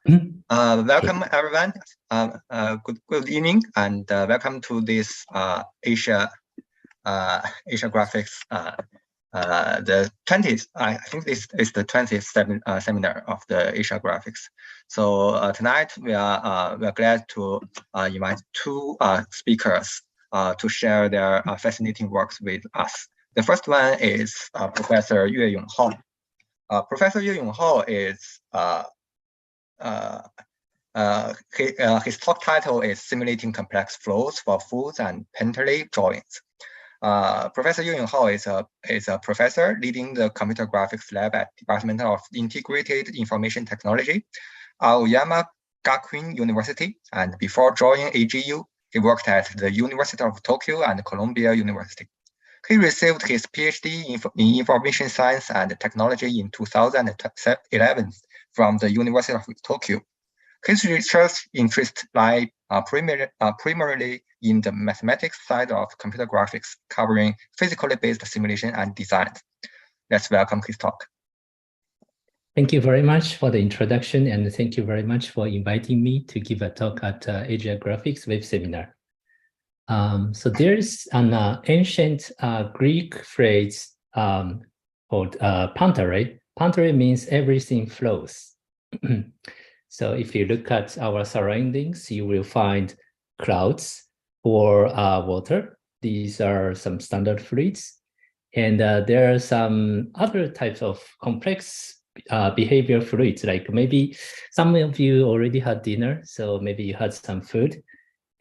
Welcome everyone. Good evening, and welcome to this AsiaGraphics the 20th. I think this is the 20th seminar of the AsiaGraphics. So tonight we are glad to invite two speakers to share their fascinating works with us. The first one is Professor Yue Yonghao. Professor Yue Yonghao is his talk title is Simulating Complex Flows for Foods and Pentally Drawings. Professor Yue Yonghao is a professor leading the computer graphics lab at Department of Integrated Information Technology, Aoyama Gakuin University, and before joining AGU, he worked at the University of Tokyo and Columbia University. He received his PhD in Information Science and Technology in 2011 from the University of Tokyo. His research interests lie primarily in the mathematics side of computer graphics, covering physically based simulation and design. Let's welcome his talk. Thank you very much for the introduction, and thank you very much for inviting me to give a talk at AsiaGraphics web seminar. So there's an ancient Greek phrase called pantare. Pantare means everything flows. So if you look at our surroundings, you will find clouds or water. These are some standard fluids. And there are some other types of complex behavior fluids, like maybe some of you already had dinner, so maybe you had some food.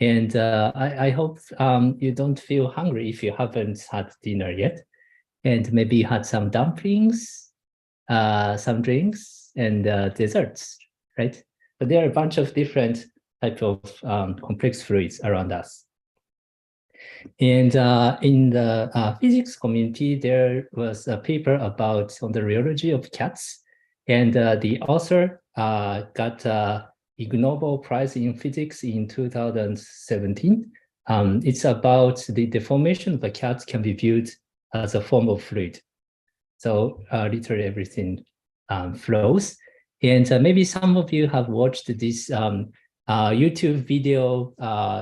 And I hope you don't feel hungry if you haven't had dinner yet. And maybe you had some dumplings, some drinks, and desserts, right? But there are a bunch of different types of complex fluids around us. And in the physics community, there was a paper about on the rheology of cats. And the author got Ig Nobel Prize in Physics in 2017. It's about the deformation of a cat can be viewed as a form of fluid. So literally everything flows. And maybe some of you have watched this YouTube video.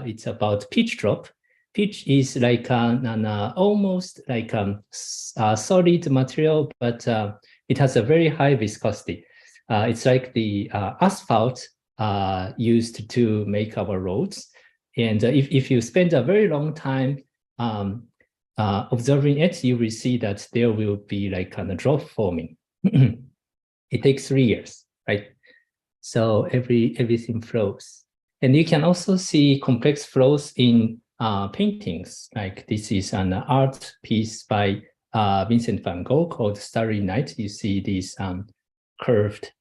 It's about pitch drop. Pitch is like an almost like a solid material, but it has a very high viscosity. It's like the asphalt used to make our roads. And if you spend a very long time observing it, you will see that there will be like a drop forming. It takes 3 years, right? So everything flows. And you can also see complex flows in paintings. Like this is an art piece by Vincent van Gogh called Starry Night. You see these curved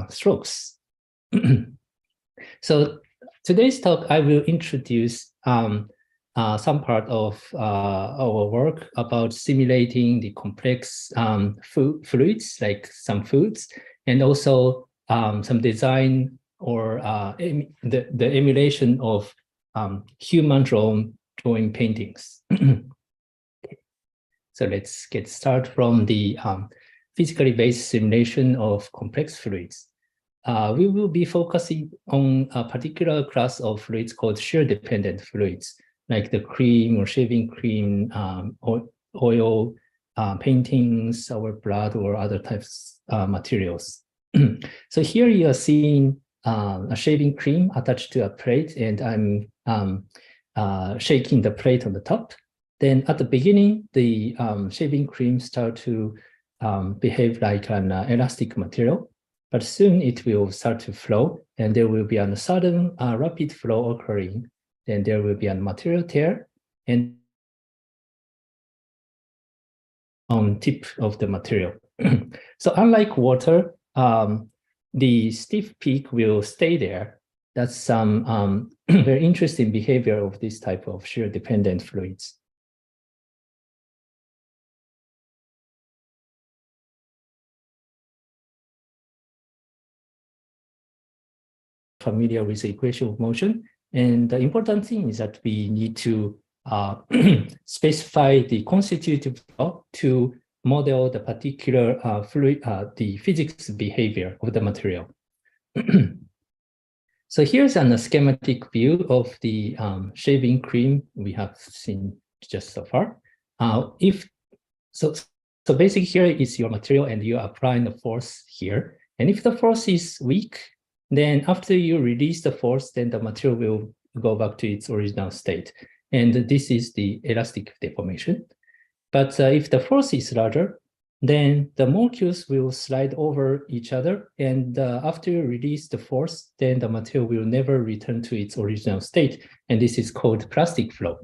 strokes. So today's talk, I will introduce some part of our work about simulating the complex fluids, like some foods, and also some design or the emulation of human drawing paintings. So let's get started from the physically based simulation of complex fluids. We will be focusing on a particular class of fluids called shear-dependent fluids, like the cream or shaving cream, oil, paintings, our blood, or other types of materials. So here you are seeing a shaving cream attached to a plate, and I'm shaking the plate on the top. Then at the beginning, the shaving cream start to behave like an elastic material, but soon it will start to flow, and there will be a sudden rapid flow occurring. Then there will be a material tear and on tip of the material. So unlike water, the stiff peak will stay there. That's some very interesting behavior of this type of shear-dependent fluids. Familiar with the equation of motion. And the important thing is that we need to specify the constitutive law to model the particular fluid, the physics behavior of the material. So here's a schematic view of the shaving cream we have seen just so far. So basically here is your material and you're applying the force here. And if the force is weak, then after you release the force, then the material will go back to its original state. And this is the elastic deformation. But if the force is larger, then the molecules will slide over each other. And after you release the force, then the material will never return to its original state. And this is called plastic flow.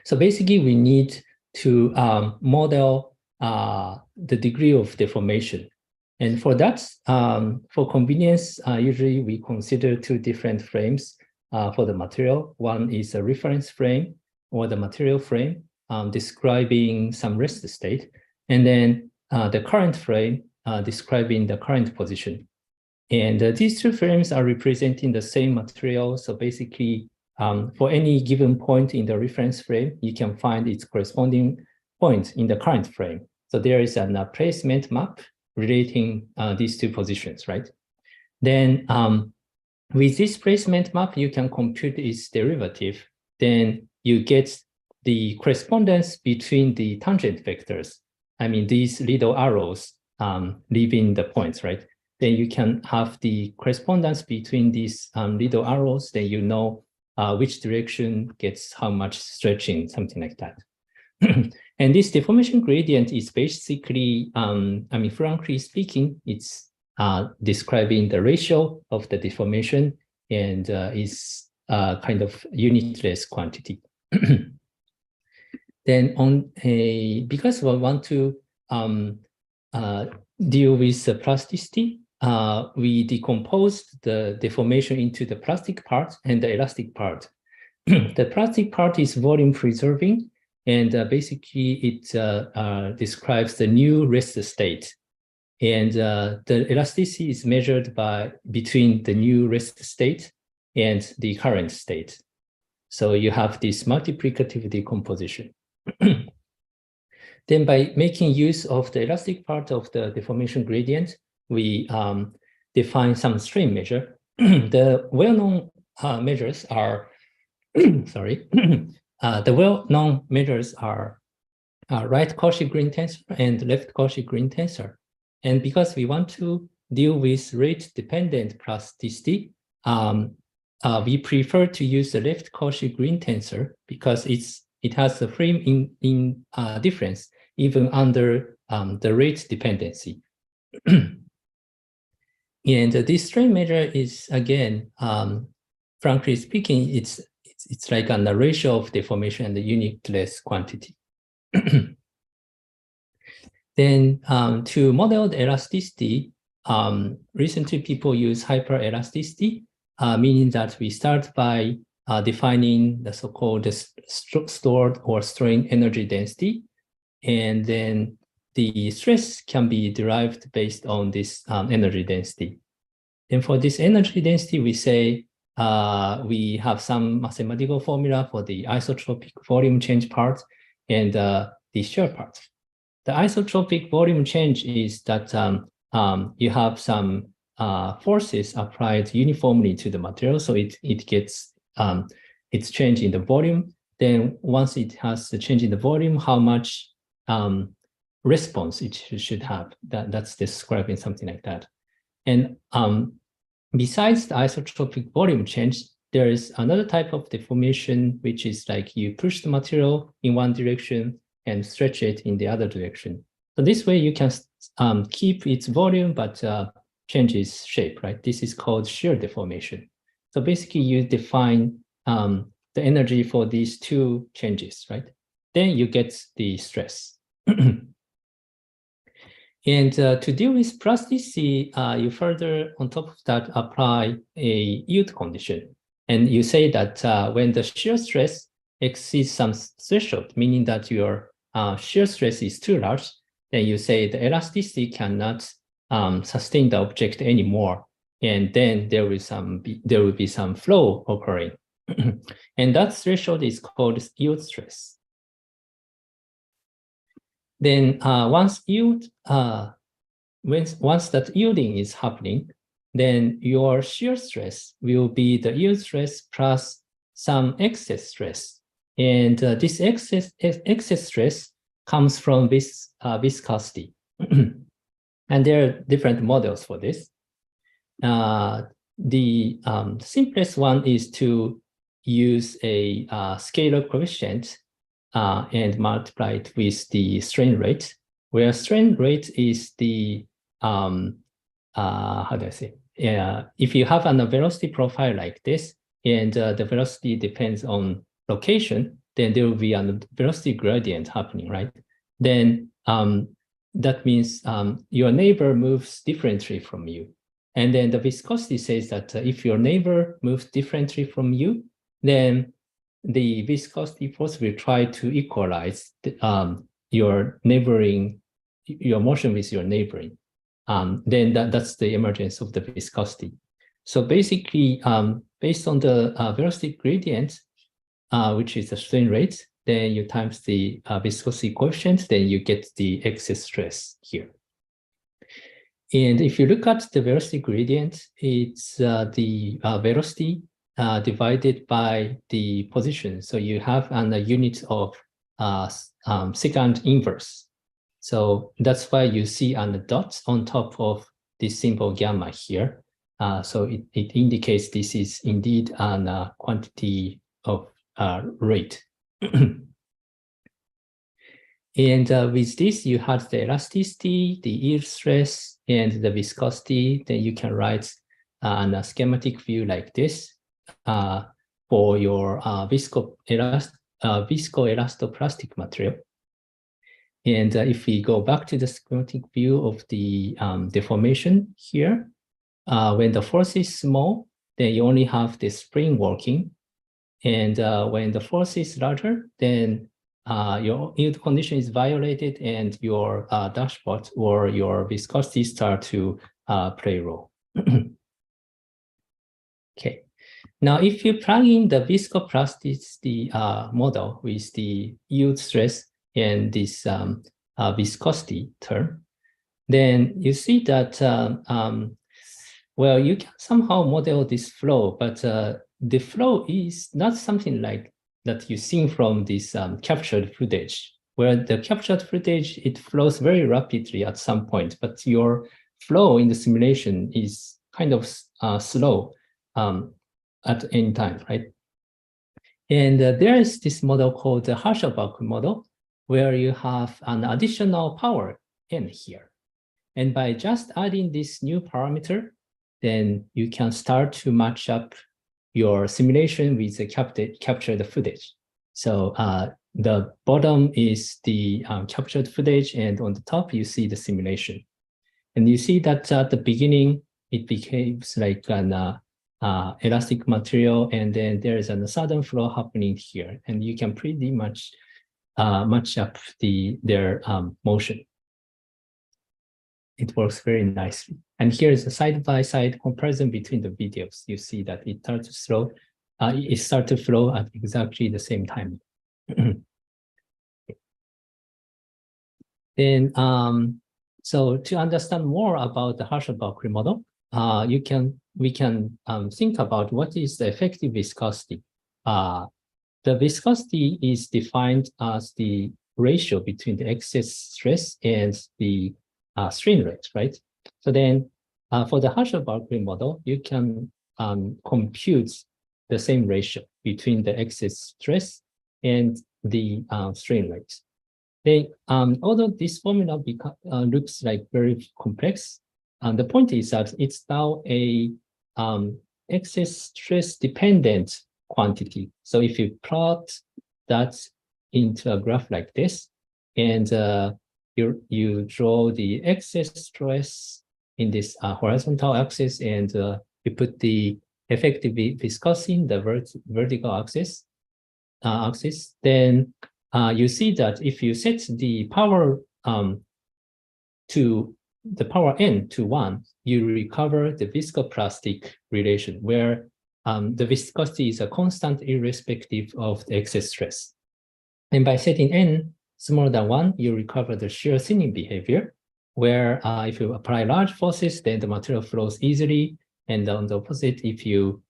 So basically, we need to model the degree of deformation. And for that, for convenience, usually we consider two different frames for the material. One is a reference frame or the material frame describing some rest state, and then the current frame describing the current position. And these two frames are representing the same material. So basically, for any given point in the reference frame, you can find its corresponding point in the current frame. So there is a placement map relating these two positions, right? Then with this placement map, you can compute its derivative. Then you get the correspondence between the tangent vectors. I mean, these little arrows leaving the points, right? Then you can have the correspondence between these little arrows, then you know which direction gets how much stretching, something like that. And this deformation gradient is basically, I mean, frankly speaking, it's describing the ratio of the deformation and is kind of unitless quantity. Then because we want to deal with the plasticity, we decomposed the deformation into the plastic part and the elastic part. The plastic part is volume preserving, and basically it describes the new rest state. And the elasticity is measured between the new rest state and the current state. So you have this multiplicative decomposition. Then by making use of the elastic part of the deformation gradient, we define some strain measure. The well-known measures are, sorry, the well-known measures are right Cauchy-Green tensor and left Cauchy-Green tensor. And because we want to deal with rate-dependent plasticity, we prefer to use the left Cauchy-Green tensor because it has a frame in difference even under the rate dependency. And this strain measure is, again, frankly speaking, it's like a ratio of deformation and the unitless quantity. Then to model the elasticity, recently people use hyperelasticity, meaning that we start by defining the so-called stored or strain energy density. And then the stress can be derived based on this energy density. And for this energy density, we say we have some mathematical formula for the isotropic volume change part and the shear part. The isotropic volume change is that you have some forces applied uniformly to the material, so it gets its change in the volume. Then once it has the change in the volume, how much response it should have. That's described in something like that. And besides the isotropic volume change, there is another type of deformation, which is like you push the material in one direction and stretch it in the other direction. So this way you can keep its volume, but change its shape, right? This is called shear deformation. So basically you define the energy for these two changes, right? Then you get the stress. And to deal with plasticity, you further, on top of that, apply a yield condition. And you say that when the shear stress exceeds some threshold, meaning that your shear stress is too large, then you say the elasticity cannot sustain the object anymore. And then there will be some flow occurring. And that threshold is called yield stress. Then once that yielding is happening, then your shear stress will be the yield stress plus some excess stress. And this excess stress comes from this viscosity. And there are different models for this. The simplest one is to use a scalar coefficient and multiply it with the strain rate, where strain rate is the, how do I say? If you have a velocity profile like this, and the velocity depends on location, then there will be a velocity gradient happening, right? Then that means your neighbor moves differently from you. And then the viscosity says that if your neighbor moves differently from you, then the viscosity force will try to equalize your motion with your neighboring. Then that's the emergence of the viscosity. So basically, based on the velocity gradient, which is the strain rate, then you times the viscosity coefficient, then you get the excess stress here. And if you look at the velocity gradient, it's the velocity divided by the position. So you have a unit of secant inverse. So that's why you see the dots on top of this symbol gamma here. So it indicates this is indeed a quantity of rate. And with this, you have the elasticity, the yield stress, and the viscosity. Then you can write a schematic view like this for your viscoelastoplastic material. And if we go back to the schematic view of the deformation here, when the force is small, then you only have the spring working. And when the force is larger, then your yield condition is violated and your dashpot or your viscosity start to play a role. Okay. Now, if you plug in the viscoplasticity model with the yield stress and this viscosity term, then you see that, well, you can somehow model this flow, but the flow is not something like that you've seen from this captured footage, where the captured footage, it flows very rapidly at some point, but your flow in the simulation is kind of slow at any time, right? And there is this model called the Harshal-Bakri model, where you have an additional power n here. And by just adding this new parameter, then you can start to match up your simulation with the captured footage. So the bottom is the captured footage, and on the top, you see the simulation. And you see that at the beginning, it behaves like an elastic material, and then there is a sudden flow happening here, and you can pretty much match up their motion. It works very nicely. And here is a side-by-side comparison between the videos. You see that it starts to flow at exactly the same time. Then, so to understand more about the Harshal-Bakri model, we can think about what is the effective viscosity. The viscosity is defined as the ratio between the excess stress and the strain rate, right? So then for the Harshal-Bakri model, you can compute the same ratio between the excess stress and the strain rate. They, although this formula looks like very complex, the point is that it's now a excess stress dependent quantity. So if you plot that into a graph like this, and you draw the excess stress in this horizontal axis, and you put the effective viscosity in the vertical axis, then you see that if you set the power to the power n to 1, you recover the viscoplastic relation, where the viscosity is a constant irrespective of the excess stress. And by setting n smaller than 1, you recover the shear thinning behavior, where if you apply large forces, then the material flows easily, And on the opposite, if you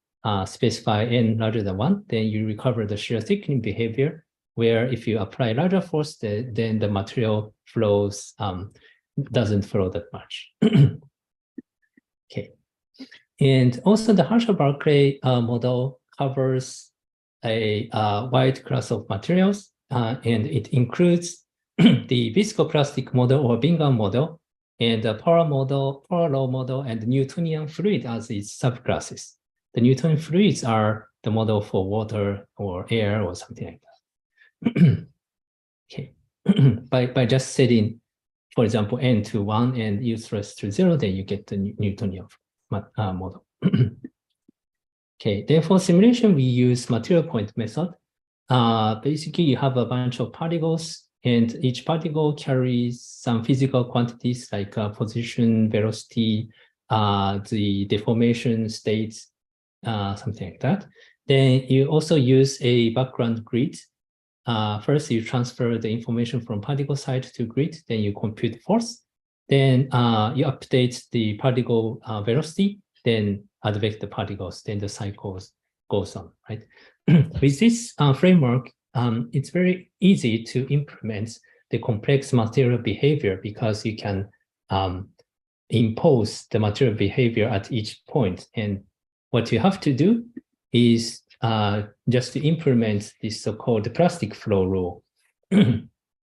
specify n larger than 1, then you recover the shear thickening behavior, where if you apply larger force, then the material flows, doesn't flow that much. Okay. And also the Harshad-Berkeley model covers a wide class of materials, and it includes the viscoplastic model or Bingham model, and the power law model, and Newtonian fluid as its subclasses. The Newtonian fluids are the model for water or air or something like that. Okay. by just setting, for example, n to 1 and u stress to 0, then you get the Newtonian model. Okay, then for simulation, we use material point method. Basically, you have a bunch of particles, and each particle carries some physical quantities like position, velocity, the deformation states, something like that. Then you also use a background grid. First, you transfer the information from particle side to grid, then you compute force. Then you update the particle velocity, then add vector particles, then the cycle goes on, right? With this framework, it's very easy to implement the complex material behavior because you can impose the material behavior at each point. And what you have to do is just to implement this so-called plastic flow rule,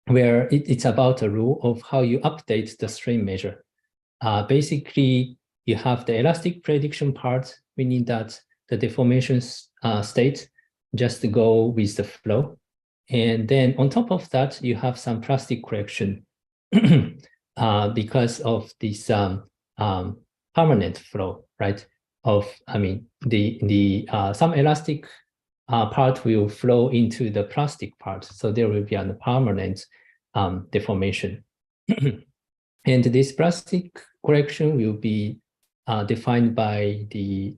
where it's about a rule of how you update the strain measure. Basically, you have the elastic prediction part, meaning that the deformation state just go with the flow. And then on top of that, you have some plastic correction because of this permanent flow, right? Some elastic part will flow into the plastic part, so there will be a permanent deformation. And this plastic correction will be defined by the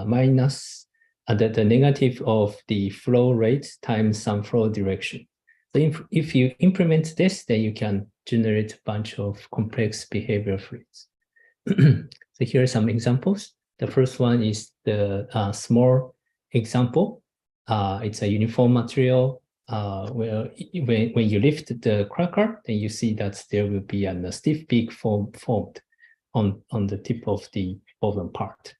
minus the negative of the flow rate times some flow direction. So if you implement this, then you can generate a bunch of complex behavior fluids. So here are some examples. The first one is the small example. It's a uniform material where when you lift the cracker, then you see that there will be a stiff peak formed on the tip of the bottom part.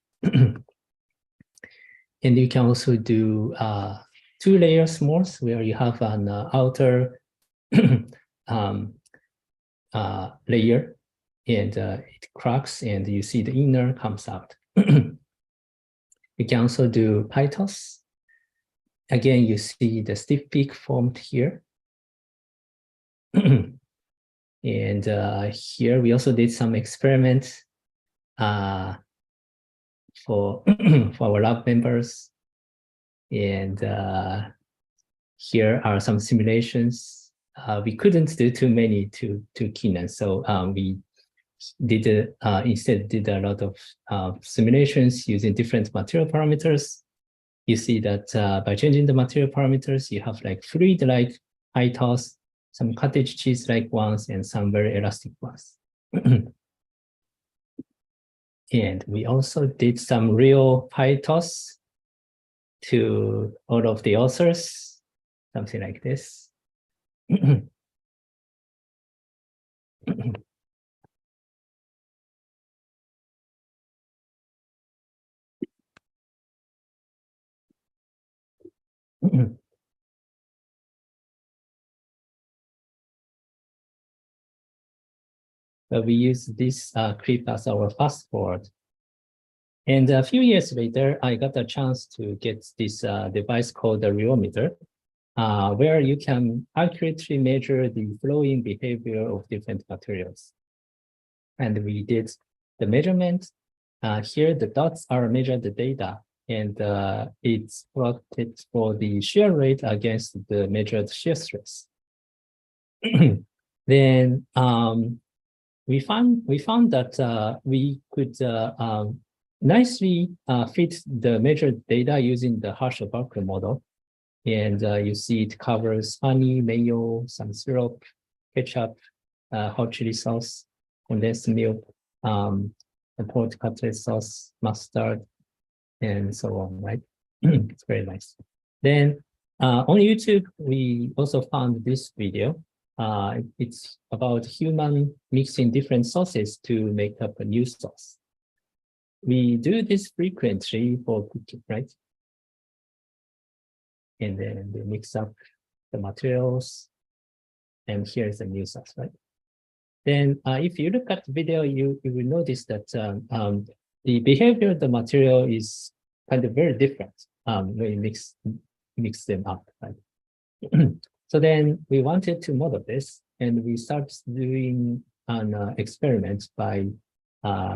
And you can also do 2-layer smooth, where you have an outer layer, and it cracks, and you see the inner comes out. You can also do PyToS. Again, you see the stiff peak formed here. And here we also did some experiments for our lab members. And here are some simulations. We couldn't do too many too keen, so we did instead did a lot of simulations using different material parameters. You see that by changing the material parameters, you have like fluid-like PyToS, some cottage cheese-like ones, and some very elastic ones. And we also did some real PyToS to all of the authors, something like this. But we use this clip as our fast forward. And a few years later, I got a chance to get this device called the rheometer, where you can accurately measure the flowing behavior of different materials. And we did the measurement. Here, the dots are measured the data, and it's plotted for the shear rate against the measured shear stress. Then we found that we could nicely fit the measured data using the Harshad-Berkeley model. And you see it covers honey, mayo, some syrup, ketchup, hot chili sauce, condensed milk, the pork cutlet sauce, mustard, and so on, right? It's very nice. Then on YouTube, we also found this video. It's about human mixing different sauces to make up a new sauce. We do this frequently for cooking, right? And then we mix up the materials, and here's the new sauce, right? Then if you look at the video, you will notice that the behavior of the material is kind of very different when you mix them up, right? So then we wanted to model this, and we started doing an experiment by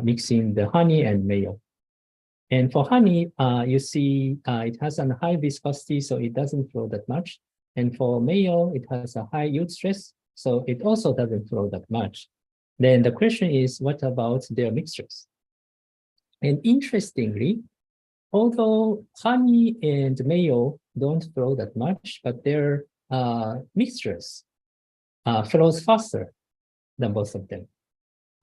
mixing the honey and mayo. And for honey, you see it has a high viscosity, so it doesn't flow that much. And for mayo, it has a high yield stress, so it also doesn't flow that much. Then the question is, what about their mixtures? And interestingly, although honey and mayo don't flow that much, but their mixtures flows faster than both of them.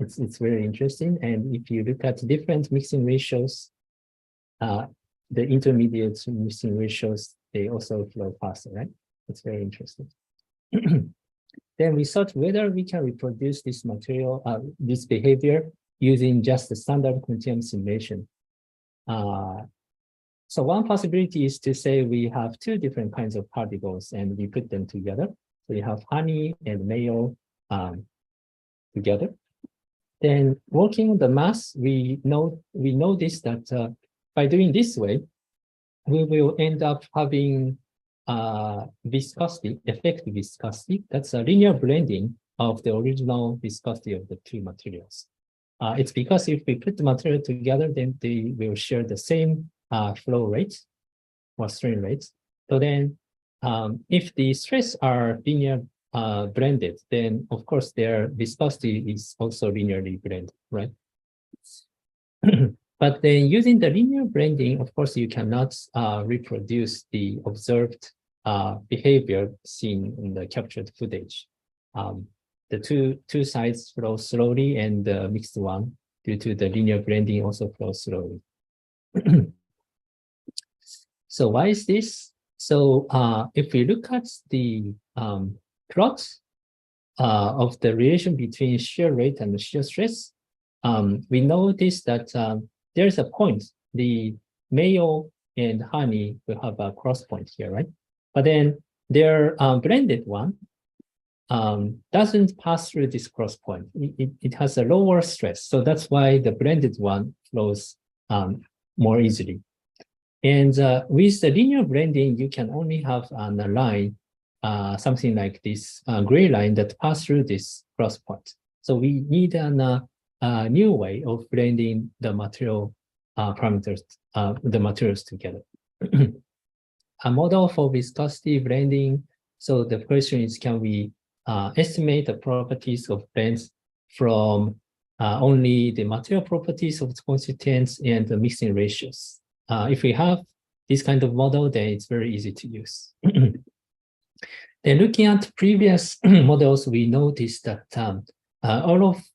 It's very interesting. And if you look at different mixing ratios, the intermediate mixing ratios, they also flow faster, right? It's very interesting. Then we thought whether we can reproduce this material, this behavior using just the standard continuum simulation. So one possibility is to say we have two different kinds of particles and we put them together. So you have honey and mayo together. Then working on the mass, we noticed that by doing this way, we will end up having viscosity, effective viscosity. That's a linear blending of the original viscosity of the two materials. It's because if we put the material together, then they will share the same flow rate or strain rates. So then if the stress are linear blended, then of course their viscosity is also linearly blended, right? But then using the linear blending, of course, you cannot reproduce the observed behavior seen in the captured footage. The two sides flow slowly, and the mixed one, due to the linear blending, also flows slowly. So why is this? So if we look at the plot of the relation between shear rate and the shear stress, we notice that there's a point, the mayo and honey will have a cross point here, right? But then their blended one doesn't pass through this cross point. It has a lower stress. So that's why the blended one flows more easily. And with the linear blending, you can only have a line, something like this gray line that pass through this cross point. So we need a new way of blending the material parameters, the materials together. A model for viscosity blending. So the question is, can we estimate the properties of blends from only the material properties of the constituents and the mixing ratios? If we have this kind of model, then it's very easy to use. Then looking at previous models, we noticed that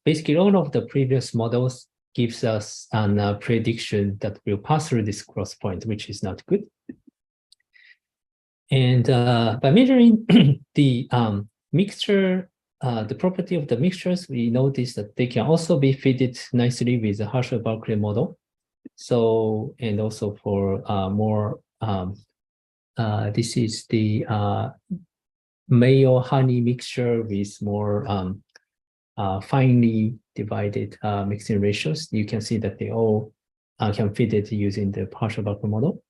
basically all of the previous models gives us a prediction that will pass through this cross point, which is not good. And by measuring the mixture, the property of the mixtures, we noticed that they can also be fitted nicely with the Herschel-Barclay model. So, and also for more, this is the mayo honey mixture with more finely divided mixing ratios. You can see that they all can fit it using the Herschel-Barclay model.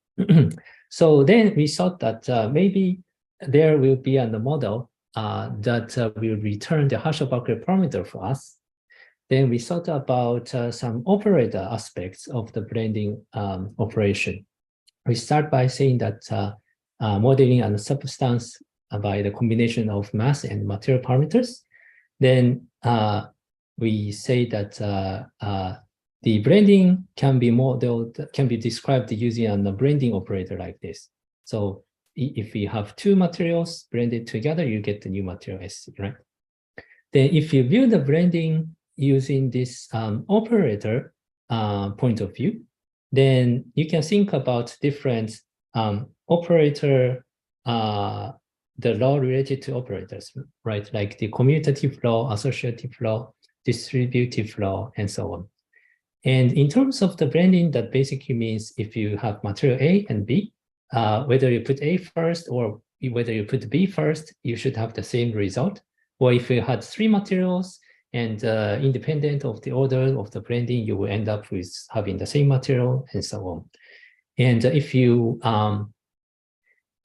So then we thought that maybe there will be a model that will return the Herschel-Barclay parameter for us. Then we thought about some operator aspects of the blending operation. We start by saying that modeling a substance by the combination of mass and material parameters. Then we say that the blending can be modeled, can be described using a blending operator like this. So if we have two materials blended together, you get the new material SC, right? Then if you view the blending using this operator, point of view, then you can think about different operator, the law related to operators, right? Like the commutative law, associative law, distributive law, and so on. And in terms of the blending, that basically means if you have material A and B, whether you put A first or whether you put B first, you should have the same result. Or if you had 3 materials and independent of the order of the blending, you will end up with having the same material and so on. And if you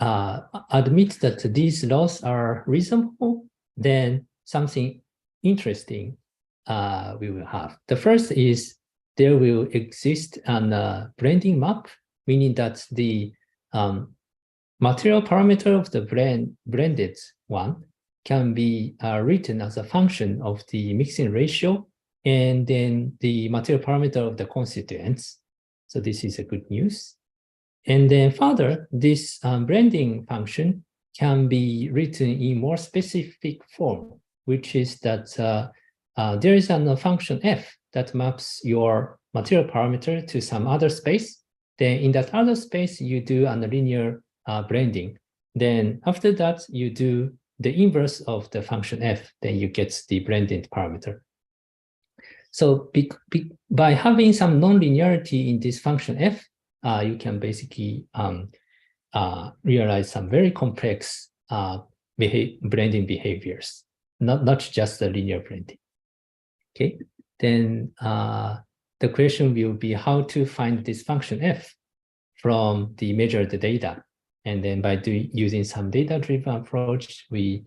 admit that these laws are reasonable, then something interesting we will have. The first is there will exist a blending map, meaning that the material parameter of the blended one can be written as a function of the mixing ratio and then the material parameter of the constituents. So this is a good news. And then further, this blending function can be written in more specific form, which is that there is a function f that maps your material parameter to some other space. Then in that other space, you do a linear blending. Then after that, you do the inverse of the function f, then you get the blended parameter. So by having some nonlinearity in this function f, you can basically realize some very complex blending behaviors, not just the linear blending. Okay, then the question will be how to find this function f from the measured data. And then by using some data-driven approach, we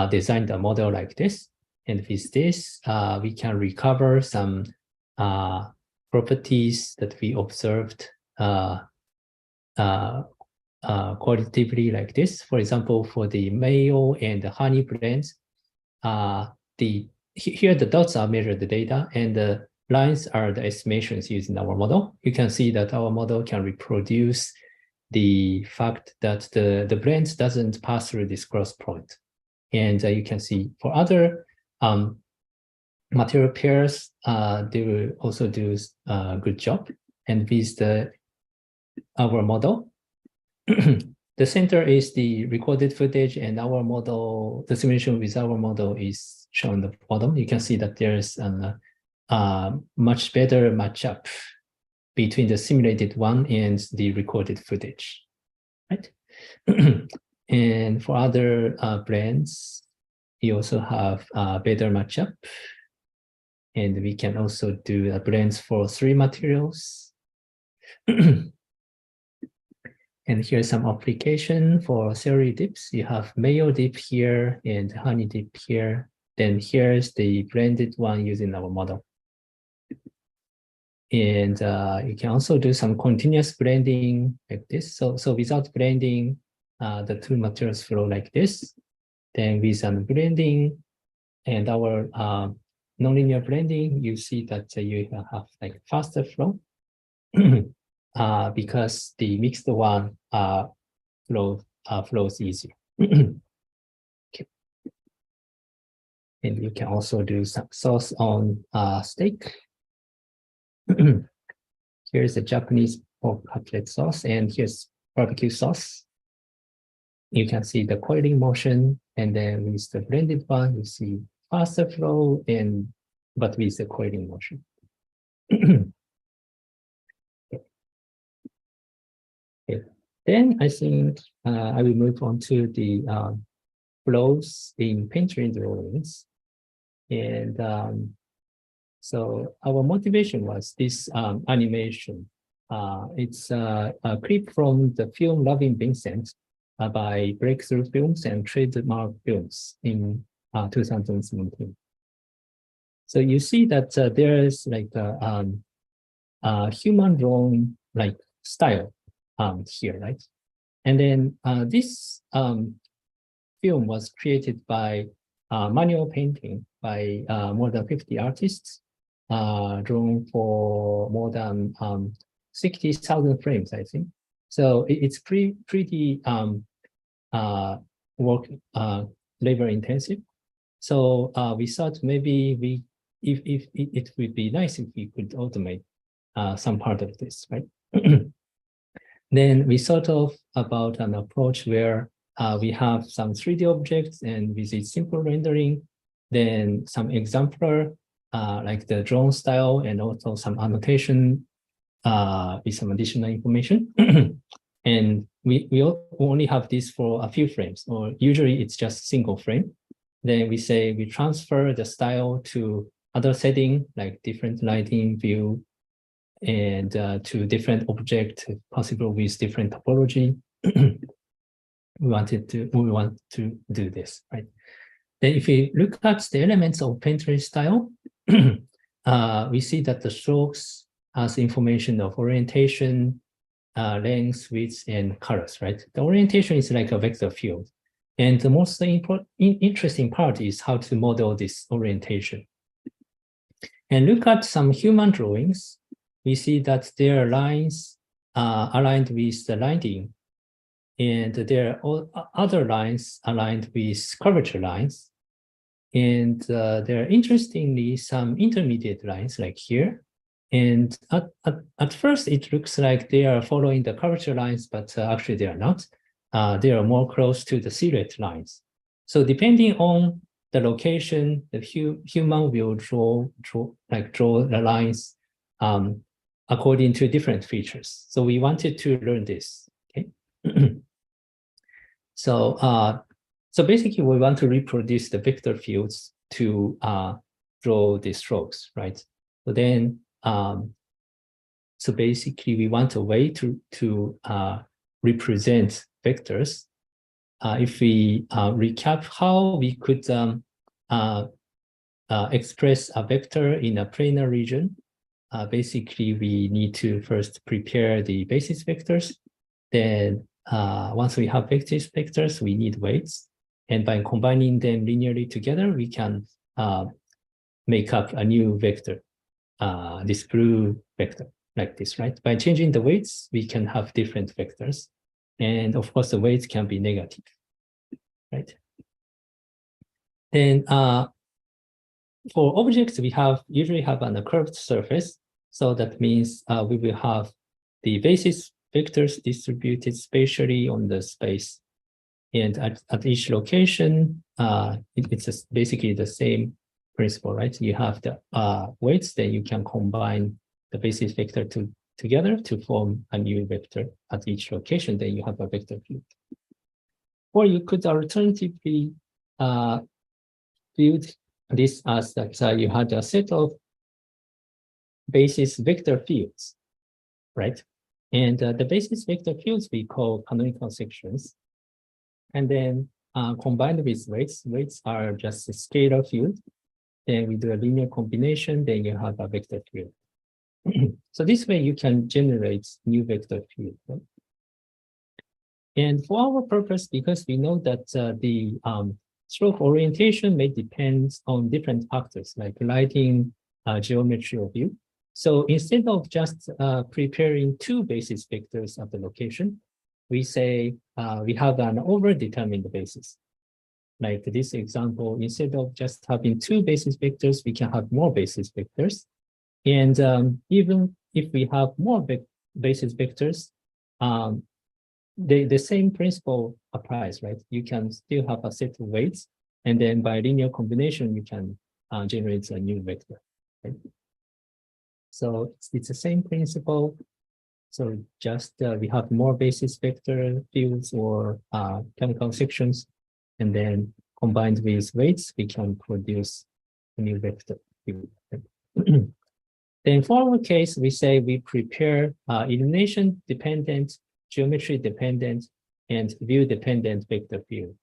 designed a model like this. And with this, we can recover some properties that we observed qualitatively like this. For example, for the mayo and the honey blends, here the dots are measured data and the lines are the estimations used in our model. You can see that our model can reproduce the fact that the blend doesn't pass through this cross point. And you can see for other material pairs, they will also do a good job. And with our model, the center is the recorded footage, and our model, the simulation with our model is shown at the bottom. You can see that there's a much better matchup between the simulated one and the recorded footage, right? And for other blends, you also have a better matchup. And we can also do blends for 3 materials. And here's some application for celery dips. You have mayo dip here and honey dip here. Then here's the blended one using our model. And you can also do some continuous blending like this. So without blending, the 2 materials flow like this. Then with blending and our nonlinear blending, you see that you have like faster flow because the mixed one flows easier. Okay. And you can also do some sauce on steak. Here's the Japanese pork cutlet sauce, and here's barbecue sauce. You can see the coiling motion, and then with the blended one, you see faster flow, but with the coiling motion. Okay. Then I think I will move on to the flows in paint-driven drawings. And so our motivation was this animation. It's a clip from the film Loving Vincent by Breakthrough Films and Trademark Films in 2017. So you see that there is like a human drawn like style here, right? And then this film was created by manual painting by more than 50 artists, drawn for more than 60,000 frames, I think. So it's pretty labor intensive. So we thought maybe it would be nice if we could automate some part of this, right? Then we thought of about an approach where we have some 3D objects and with its simple rendering, then some exemplar like the drone style and also some annotation with some additional information. And we only have this for a few frames, or usually it's just single frame. Then we say we transfer the style to other setting, like different lighting, view, and to different object, possible with different topology. We want to do this, right? Then if we look at the elements of painterly style, we see that the strokes has information of orientation, length, width, and colors, right? The orientation is like a vector field. And the most interesting part is how to model this orientation. And look at some human drawings. We see that there are lines aligned with the lighting, and there are other lines aligned with curvature lines. And there are interestingly some intermediate lines like here. And at first, it looks like they are following the curvature lines, but actually they are not. They are more close to the silhouette lines. So depending on the location, the human will draw the lines according to different features. So we wanted to learn this. Okay. So basically, we want to reproduce the vector fields to draw the strokes, right? So then, so basically, we want a way to represent vectors. If we recap how we could express a vector in a planar region, basically, we need to first prepare the basis vectors. Then once we have basis vectors, we need weights. And by combining them linearly together, we can make up a new vector, this blue vector, like this, right? By changing the weights, we can have different vectors. And of course, the weights can be negative, right? Then for objects, we usually have a curved surface. So that means we will have the basis vectors distributed spatially on the space. And at each location, it's basically the same principle, right? You have the weights, then you can combine the basis vector together to form a new vector at each location, then you have a vector field. Or you could alternatively build this as that you had a set of basis vector fields, right? And the basis vector fields we call canonical sections. And then combined with weights, weights are just a scalar field. Then we do a linear combination, then you have a vector field. So this way you can generate new vector field. Right? And for our purpose, because we know that the stroke orientation may depend on different factors like lighting, geometry of view. So instead of just preparing two basis vectors at the location, we say we have an over-determined basis. Like this example, instead of just having two basis vectors, we can have more basis vectors. And even if we have more basis vectors, the same principle applies, right? You can still have a set of weights, and then by linear combination, you can generate a new vector. Right? So it's the same principle. So just we have more basis vector fields or chemical sections, and then combined with weights, we can produce a new vector field. Then for our case, we say we prepare illumination-dependent, geometry-dependent, and view-dependent vector field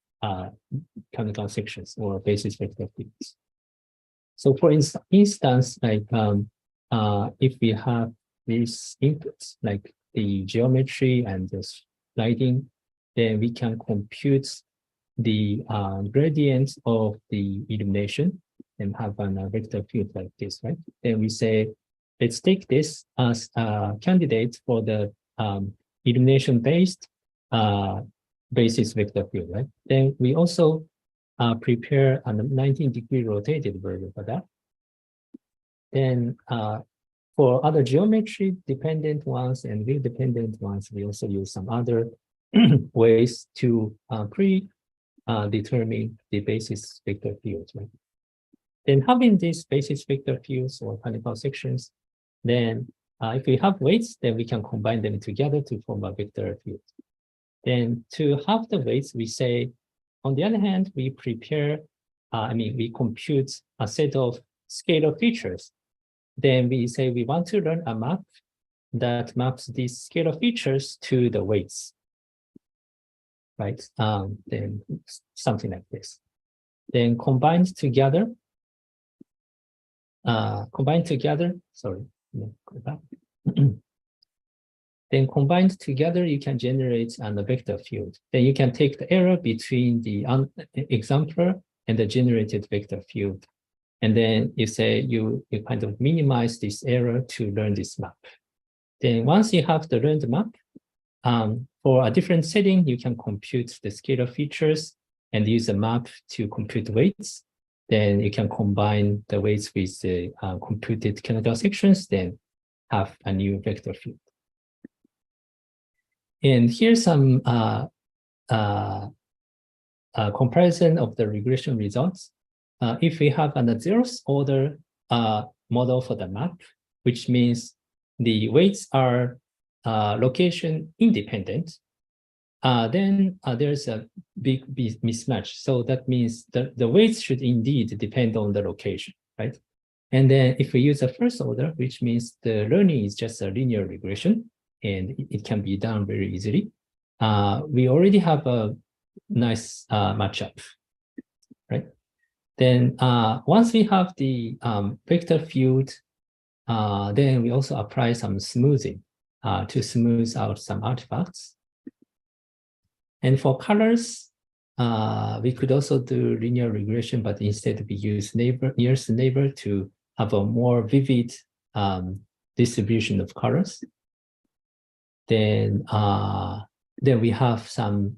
chemical sections or basis vector fields. So for instance, like if we have these inputs like the geometry and the lighting, then we can compute the gradients of the illumination and have a vector field like this, right? Then we say, let's take this as a candidate for the illumination-based basis vector field, right? Then we also prepare a 19-degree rotated version for that. Then For other geometry dependent ones and view dependent ones, we also use some other ways to determine the basis vector fields, right? Then having these basis vector fields or conical sections, then if we have weights, then we can combine them together to form a vector field. Then to have the weights, we say, on the other hand, we prepare, we compute a set of scalar features. Then we say we want to learn a map that maps these scalar features to the weights, right? Then something like this. Then combined together, sorry, go back. Then combined together, you can generate a vector field. Then you can take the error between the exemplar and the generated vector field. And then you say you kind of minimize this error to learn this map. Then once you have the learned map, for a different setting, you can compute the scalar features and use a map to compute weights. Then you can combine the weights with the computed canonical sections, then have a new vector field. And here's some comparison of the regression results. If we have a 0th order model for the map, which means the weights are location independent, then there's a big mismatch. So that means the weights should indeed depend on the location, right? And then if we use a first order, which means the learning is just a linear regression, and it can be done very easily, we already have a nice matchup, right? Then once we have the vector field, then we also apply some smoothing to smooth out some artifacts. And for colors, we could also do linear regression, but instead we use nearest neighbor to have a more vivid distribution of colors. Then we have some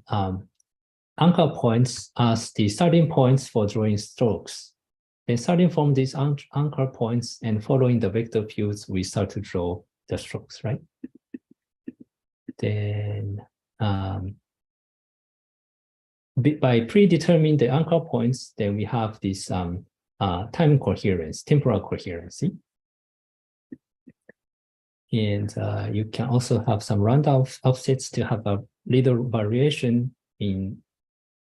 anchor points as the starting points for drawing strokes. Then starting from these anchor points and following the vector fields, we start to draw the strokes, right? Then by predetermining the anchor points, then we have this time coherence, temporal coherency. And you can also have some round offsets to have a little variation in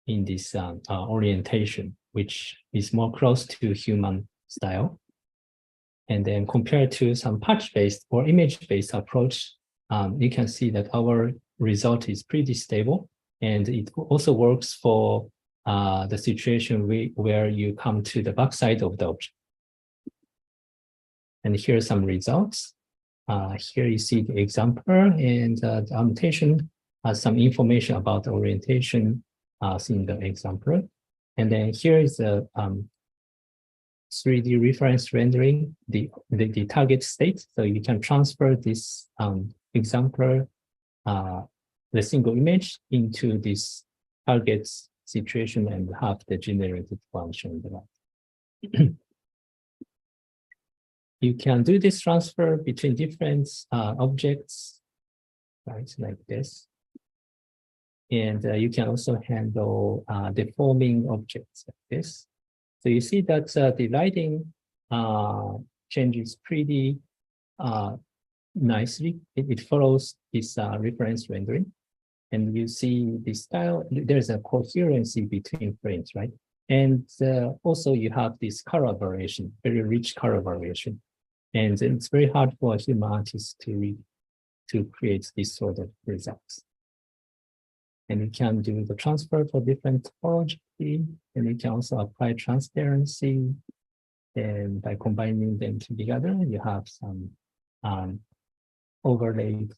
this orientation, which is more close to human style. And then compared to some patch-based or image-based approach, you can see that our result is pretty stable. And it also works for the situation where you come to the backside of the object. And here are some results. Here you see the exemplar, and the annotation has some information about the orientation in the exemplar. And then here is the 3D reference rendering, the target state. So you can transfer this exemplar, the single image, into this target situation and have the generated function. You can do this transfer between different objects, right, like this. And you can also handle deforming objects like this. So you see that the lighting changes pretty nicely. It follows this reference rendering. And you see the style, there's a coherency between frames, right? And also you have this color variation, very rich color variation. And it's very hard for a human artist to create this sort of results. And you can do the transfer for different topology, and you can also apply transparency. And by combining them together, you have some overlaid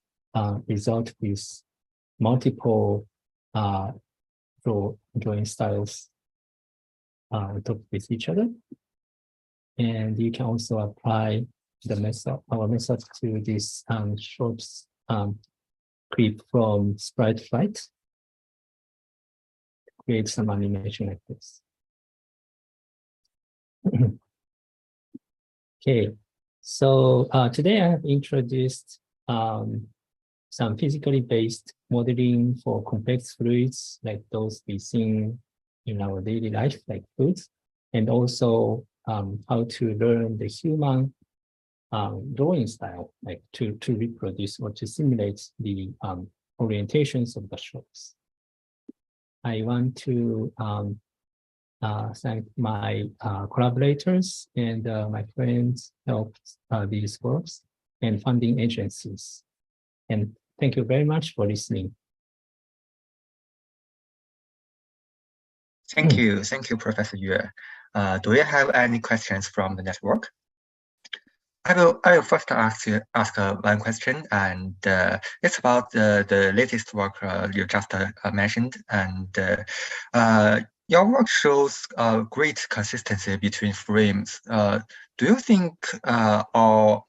result with multiple drawing styles on top with each other. And you can also apply the method, our method, to this short clip from Sprite Flight. Create some animation like this. Okay, So today I have introduced some physically based modeling for complex fluids like those we see in our daily life, like foods, and also how to learn the human drawing style, like to reproduce or to simulate the orientations of the strokes. I want to thank my collaborators and my friends helped these works and funding agencies. And thank you very much for listening. Thank you, Professor Yue. Do you have any questions from the network? I will first ask one question, and it's about the latest work you just mentioned, and your work shows great consistency between frames. Do you think, or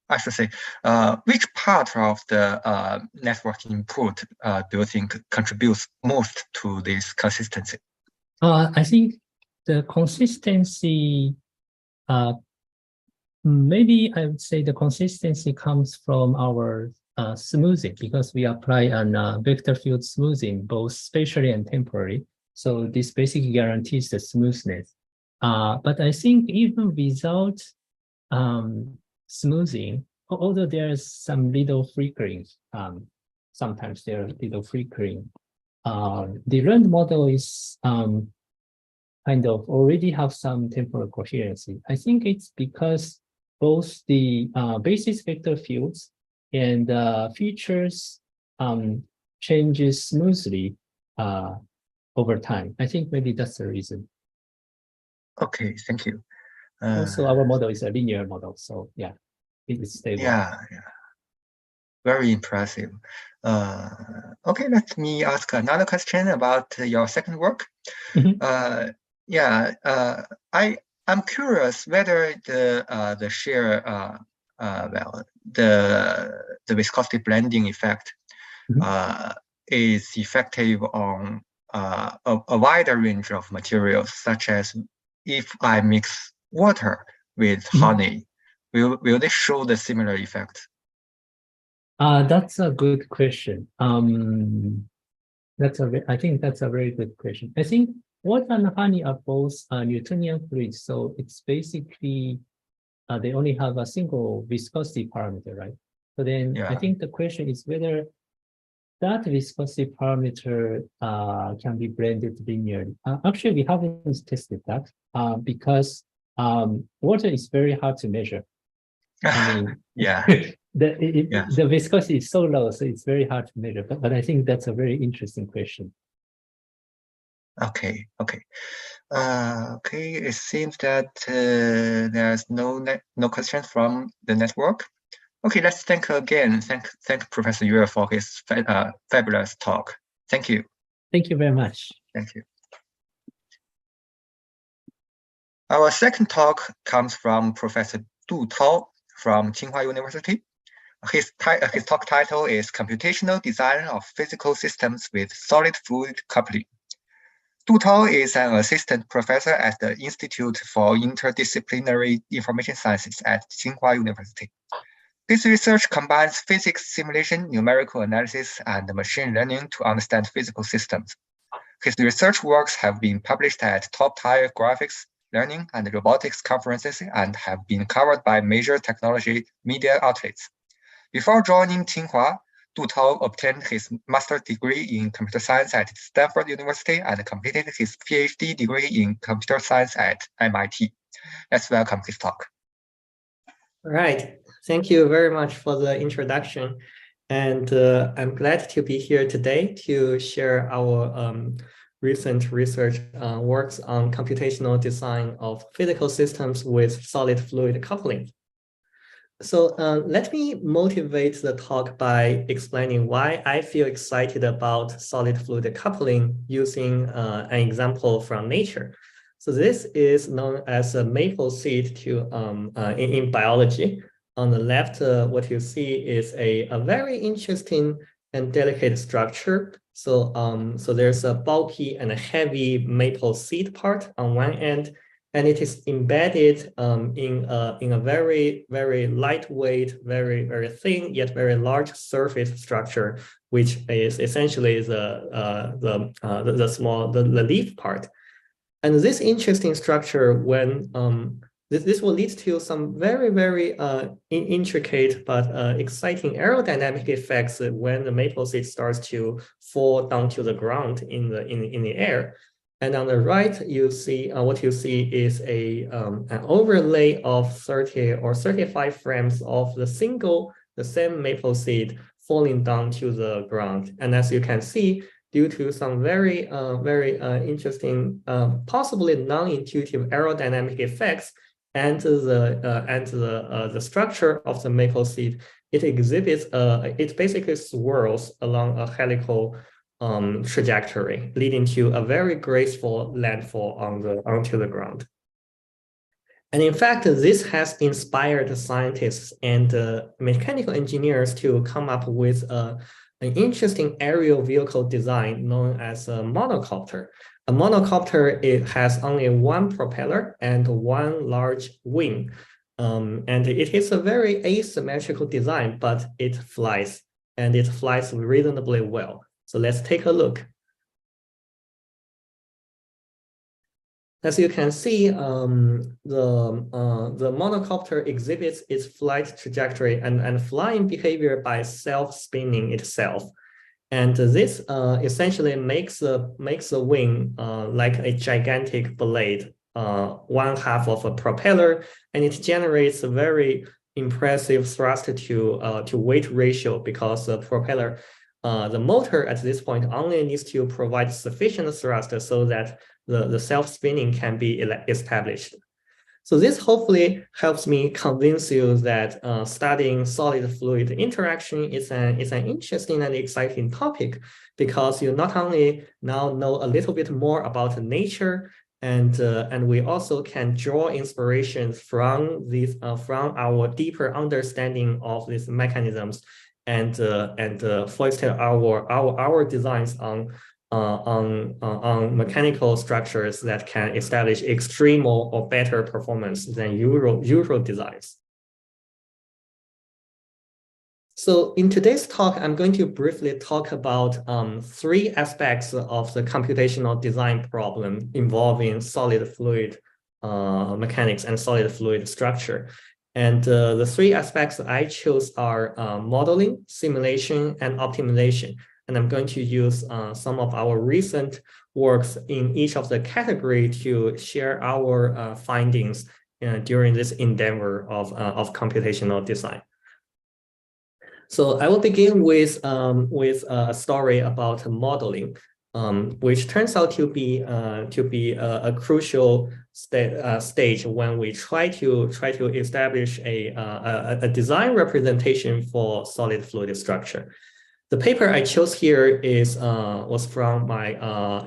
I should say, which part of the network input do you think contributes most to this consistency? I think the consistency, maybe I would say the consistency comes from our smoothing, because we apply an vector field smoothing, both spatially and temporally. So this basically guarantees the smoothness. But I think even without smoothing, although there's some little flickering, sometimes there are little flickering, the learned model is kind of already have some temporal coherency. I think it's because both the basis vector fields and features changes smoothly over time. I think maybe that's the reason. Okay, thank you. Also, our model is a linear model, so yeah, it is stable. Yeah. Very impressive. Okay, let me ask another question about your second work. I'm curious whether the shear the viscosity blending effect is effective on a wider range of materials, such as if I mix water with honey, will they show the similar effect? That's a good question. I think that's a very good question. I think water and honey are both Newtonian fluids, so it's basically they only have a single viscosity parameter, right? So then I think the question is whether that viscosity parameter can be blended linearly. Actually, we haven't tested that because water is very hard to measure. I mean, the viscosity is so low, so it's very hard to measure. But I think that's a very interesting question. Okay. It seems that there's no questions from the network. Okay, let's thank Professor Yue for his fabulous talk. Thank you. Thank you very much. Thank you. Our second talk comes from Professor Du Tao from Tsinghua University. His talk title is Computational Design of Physical Systems with Solid Fluid Coupling. Du Tao is an assistant professor at the Institute for Interdisciplinary Information Sciences at Tsinghua University. This research combines physics simulation, numerical analysis, and machine learning to understand physical systems. His research works have been published at top-tier graphics, learning, and robotics conferences and have been covered by major technology media outlets. Before joining Tsinghua, Du Tao obtained his master's degree in computer science at Stanford University and completed his PhD degree in computer science at MIT. Let's welcome his talk. All right. Thank you very much for the introduction. And I'm glad to be here today to share our recent research works on computational design of physical systems with solid fluid coupling. So let me motivate the talk by explaining why I feel excited about solid fluid coupling using an example from nature. So this is known as a maple seed in biology. On the left, what you see is a very interesting and delicate structure. So, so there's a bulky and a heavy maple seed part on one end, and it is embedded in a very, very lightweight, very, very thin, yet very large surface structure, which is essentially the leaf part. And this interesting structure, when this will lead to some very, very intricate but exciting aerodynamic effects when the maple seed starts to fall down to the ground in the air. And on the right, you see what you see is an overlay of 30 or 35 frames of the same maple seed falling down to the ground. And as you can see, due to some very, very interesting, possibly non-intuitive aerodynamic effects and the structure of the maple seed, it exhibits, it basically swirls along a helical trajectory, leading to a very graceful landfall onto the ground. And in fact, this has inspired scientists and mechanical engineers to come up with an interesting aerial vehicle design known as a monocopter. A monocopter, it has only one propeller and one large wing. And it is a very asymmetrical design, but it flies, and it flies reasonably well. So let's take a look. As you can see, the monocopter exhibits its flight trajectory and flying behavior by self-spinning itself. And this essentially makes the wing like a gigantic blade, one half of a propeller, and it generates a very impressive thrust to weight ratio, because the propeller, the motor at this point only needs to provide sufficient thrust so that the self-spinning can be established. So this hopefully helps me convince you that studying solid-fluid interaction is an interesting and exciting topic, because you not only now know a little bit more about nature, and we also can draw inspirations from these from our deeper understanding of these mechanisms, and foster our designs on mechanical structures that can establish extreme or better performance than usual designs. So in today's talk, I'm going to briefly talk about 3 aspects of the computational design problem involving solid fluid mechanics and solid fluid structure. And the 3 aspects I chose are modeling, simulation, and optimization. And I'm going to use some of our recent works in each of the category to share our findings during this endeavor of computational design. So I will begin with a story about modeling, which turns out to be a crucial stage when we try to establish a design representation for solid fluid structure. The paper I chose here was from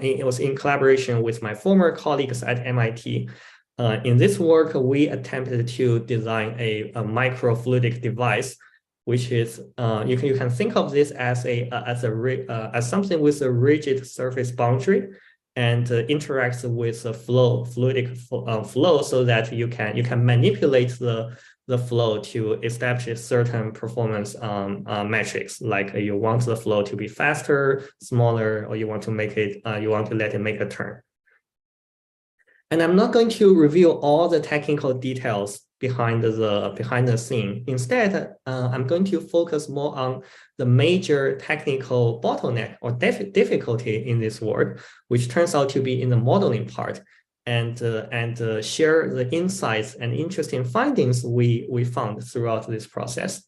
it was in collaboration with my former colleagues at MIT. In this work, we attempted to design a microfluidic device, which is you can think of this as something with a rigid surface boundary, and interacts with a fluidic flow, so that you can manipulate the flow to establish certain performance metrics, like you want the flow to be faster, smaller, or you want to let it make a turn. And I'm not going to reveal all the technical details behind the scene. Instead, I'm going to focus more on the major technical bottleneck or difficulty in this work, which turns out to be in the modeling part, and share the insights and interesting findings we found throughout this process.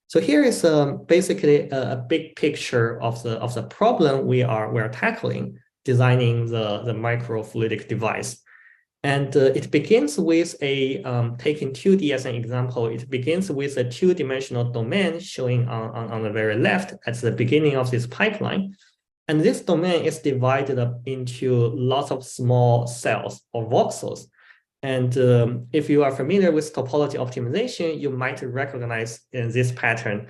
So here is basically a big picture of the problem we are tackling, designing the microfluidic device. And it begins with taking 2D as an example. It begins with a 2-dimensional domain showing on the very left at the beginning of this pipeline. And this domain is divided up into lots of small cells or voxels. And if you are familiar with topology optimization, you might recognize this pattern,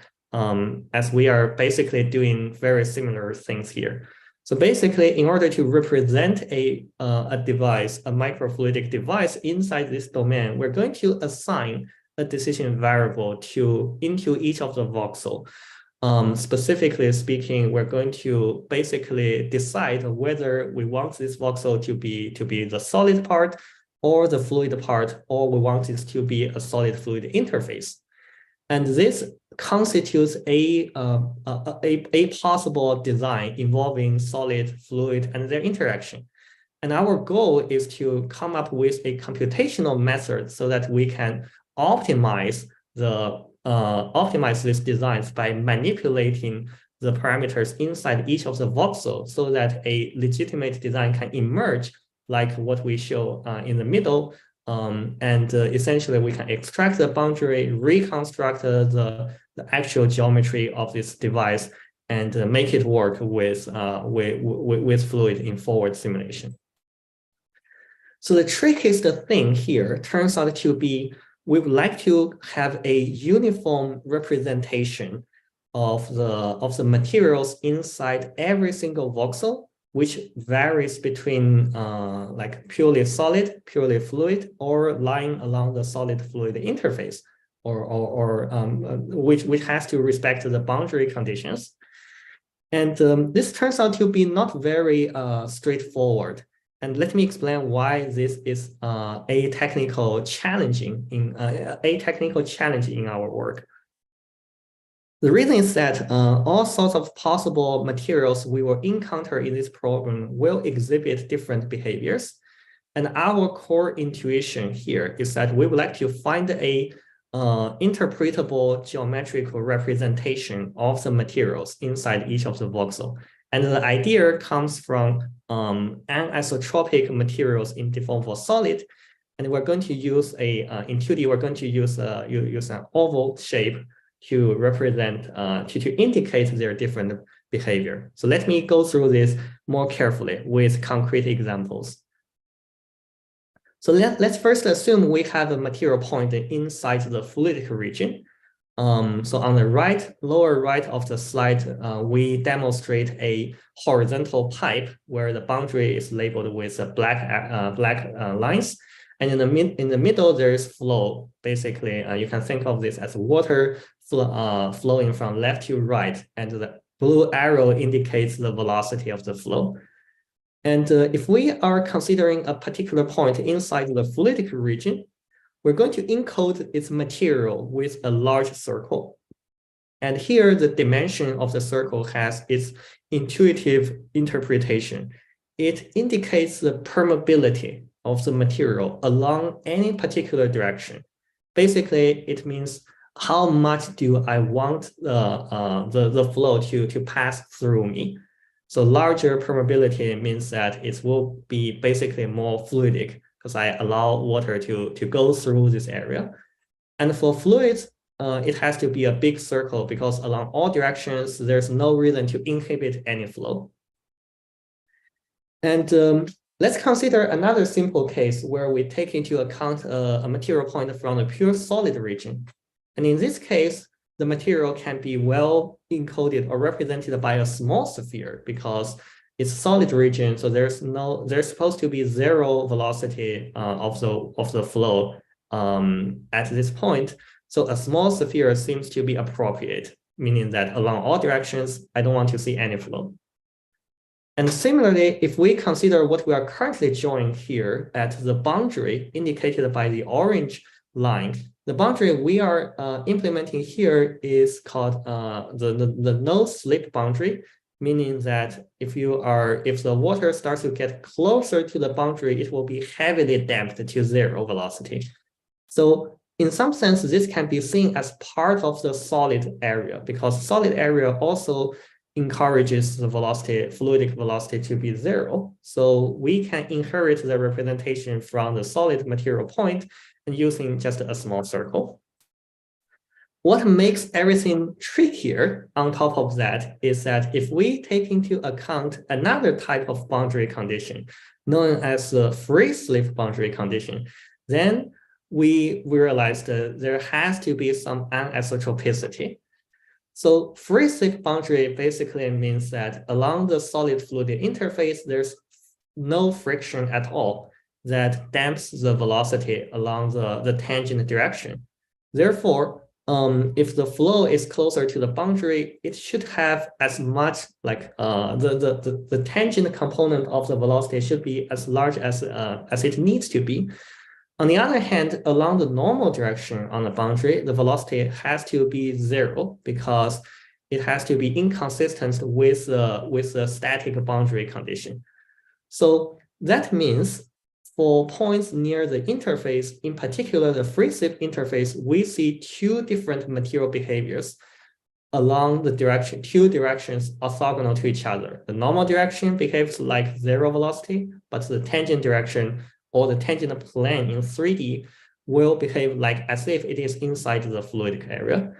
as we are basically doing very similar things here. So basically, in order to represent a device, a microfluidic device inside this domain, we're going to assign a decision variable into each of the voxel. Specifically speaking, we're going to basically decide whether we want this voxel to be the solid part or the fluid part, or we want it to be a solid fluid interface. And this constitutes a possible design involving solid, fluid, and their interaction. And our goal is to come up with a computational method so that we can optimize these designs by manipulating the parameters inside each of the voxels so that a legitimate design can emerge, like what we show in the middle. Essentially, we can extract the boundary, reconstruct the actual geometry of this device, and make it work with fluid in forward simulation. So the trickiest thing here turns out to be we would like to have a uniform representation of the materials inside every single voxel, which varies between like purely solid, purely fluid, or lying along the solid fluid interface, or which has to respect the boundary conditions. And this turns out to be not very straightforward. And let me explain why this is a technical challenge in our work. The reason is that all sorts of possible materials we will encounter in this program will exhibit different behaviors. And our core intuition here is that we would like to find a interpretable geometrical representation of the materials inside each of the voxel. And the idea comes from anisotropic materials in deformable solid. And we're going to use in 2D, we're going to use an oval shape to represent, to indicate their different behavior. So let me go through this more carefully with concrete examples. So let's first assume we have a material point inside the fluidic region. So on the lower right of the slide, we demonstrate a horizontal pipe where the boundary is labeled with black lines. And in the middle, there is flow. Basically, you can think of this as water flowing from left to right, and the blue arrow indicates the velocity of the flow. And if we are considering a particular point inside the fluidic region, we're going to encode its material with a large circle. And here, the dimension of the circle has its intuitive interpretation. It indicates the permeability of the material along any particular direction. Basically, it means how much do I want the flow to pass through me. So larger permeability means that it will be basically more fluidic because I allow water to go through this area. And for fluids, it has to be a big circle because along all directions, there's no reason to inhibit any flow. And let's consider another simple case where we take into account a material point from a pure solid region. And in this case, the material can be well encoded or represented by a small sphere because it's solid region. So there's supposed to be zero velocity of the flow at this point. So a small sphere seems to be appropriate, meaning that along all directions, I don't want to see any flow. And similarly, if we consider what we are currently drawing here at the boundary indicated by the orange line, the boundary we are implementing here is called the no-slip boundary, meaning that if the water starts to get closer to the boundary, it will be heavily damped to zero velocity. So in some sense, this can be seen as part of the solid area because solid area also encourages the velocity, fluidic velocity to be zero. So we can inherit the representation from the solid material point and using just a small circle. What makes everything trickier on top of that is that if we take into account another type of boundary condition known as the free slip boundary condition, then we realize that there has to be some anisotropicity. So free slip boundary basically means that along the solid fluid interface, there's no friction at all that damps the velocity along the tangent direction. Therefore, if the flow is closer to the boundary, it should have as much like the tangent component of the velocity should be as large as it needs to be. On the other hand, along the normal direction on the boundary, the velocity has to be 0 because it has to be inconsistent with the static boundary condition. So that means for points near the interface, in particular the free slip interface, we see two different material behaviors along the direction, two directions orthogonal to each other. The normal direction behaves like 0 velocity, but the tangent direction or the tangent plane in 3D will behave like as if it is inside the fluidic area.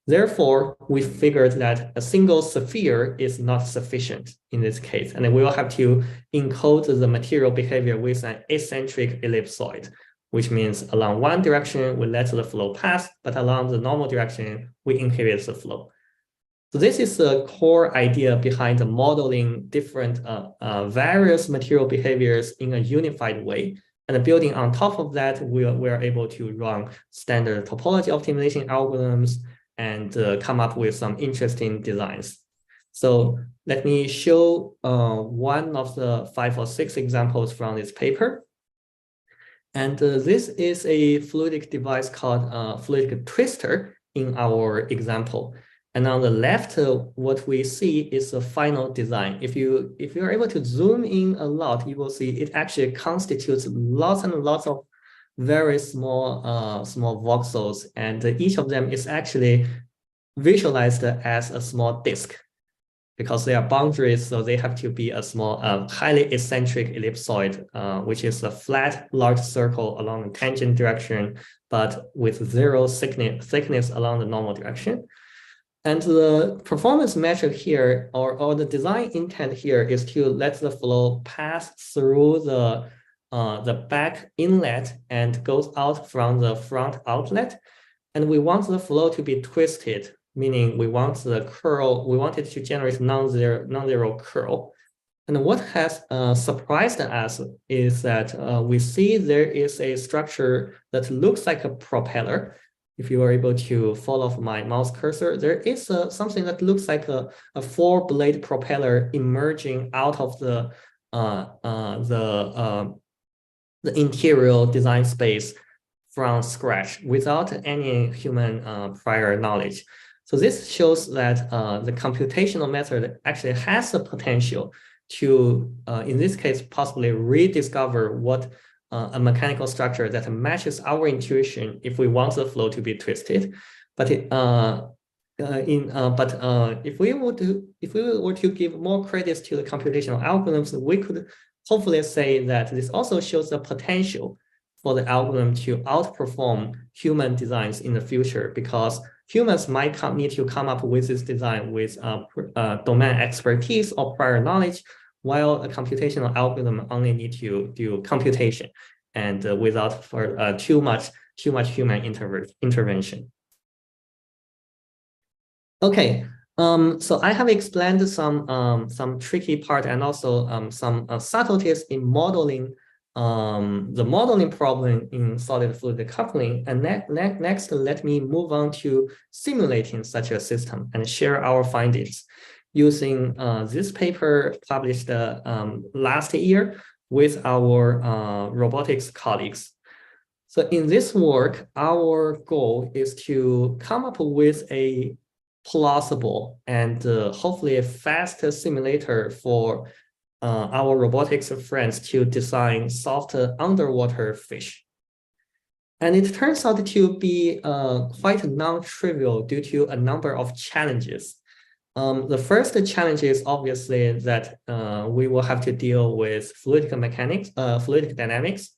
Therefore, we figured that a single sphere is not sufficient in this case, and we will have to encode the material behavior with an eccentric ellipsoid, which means along one direction, we let the flow pass, but along the normal direction, we inhibit the flow. So this is the core idea behind modeling different various material behaviors in a unified way. And building on top of that, we are able to run standard topology optimization algorithms and come up with some interesting designs. So let me show one of the 5 or 6 examples from this paper. And this is a fluidic device called fluidic twister in our example. And on the left, what we see is the final design. If you're able to zoom in a lot, you will see it actually constitutes lots and lots of very small small voxels, and each of them is actually visualized as a small disk because they are boundaries, so they have to be a small highly eccentric ellipsoid, which is a flat large circle along the tangent direction, but with 0 thickness along the normal direction. And the performance metric here, or the design intent here, is to let the flow pass through the back inlet and goes out from the front outlet. And we want the flow to be twisted, meaning we want the curl, we want it to generate non-zero curl. And what has surprised us is that we see there is a structure that looks like a propeller. If you are able to follow my mouse cursor, there is something that looks like a 4-blade propeller emerging out of the interior design space from scratch without any human prior knowledge. So this shows that the computational method actually has the potential to, in this case, possibly rediscover what a mechanical structure that matches our intuition if we want the flow to be twisted. But if we were to give more credits to the computational algorithms, we could hopefully say that this also shows the potential for the algorithm to outperform human designs in the future, because humans might need to come up with this design with domain expertise or prior knowledge, while a computational algorithm only need to do computation and without too much human intervention. Okay, so I have explained some tricky part and also some subtleties in modeling the modeling problem in solid fluid decoupling. And next, let me move on to simulating such a system and share our findings using this paper published last year with our robotics colleagues. So in this work, our goal is to come up with a plausible and hopefully a fast simulator for our robotics friends to design soft underwater fish. And it turns out to be quite non-trivial due to a number of challenges. The first challenge is obviously that we will have to deal with fluidic mechanics, fluidic dynamics.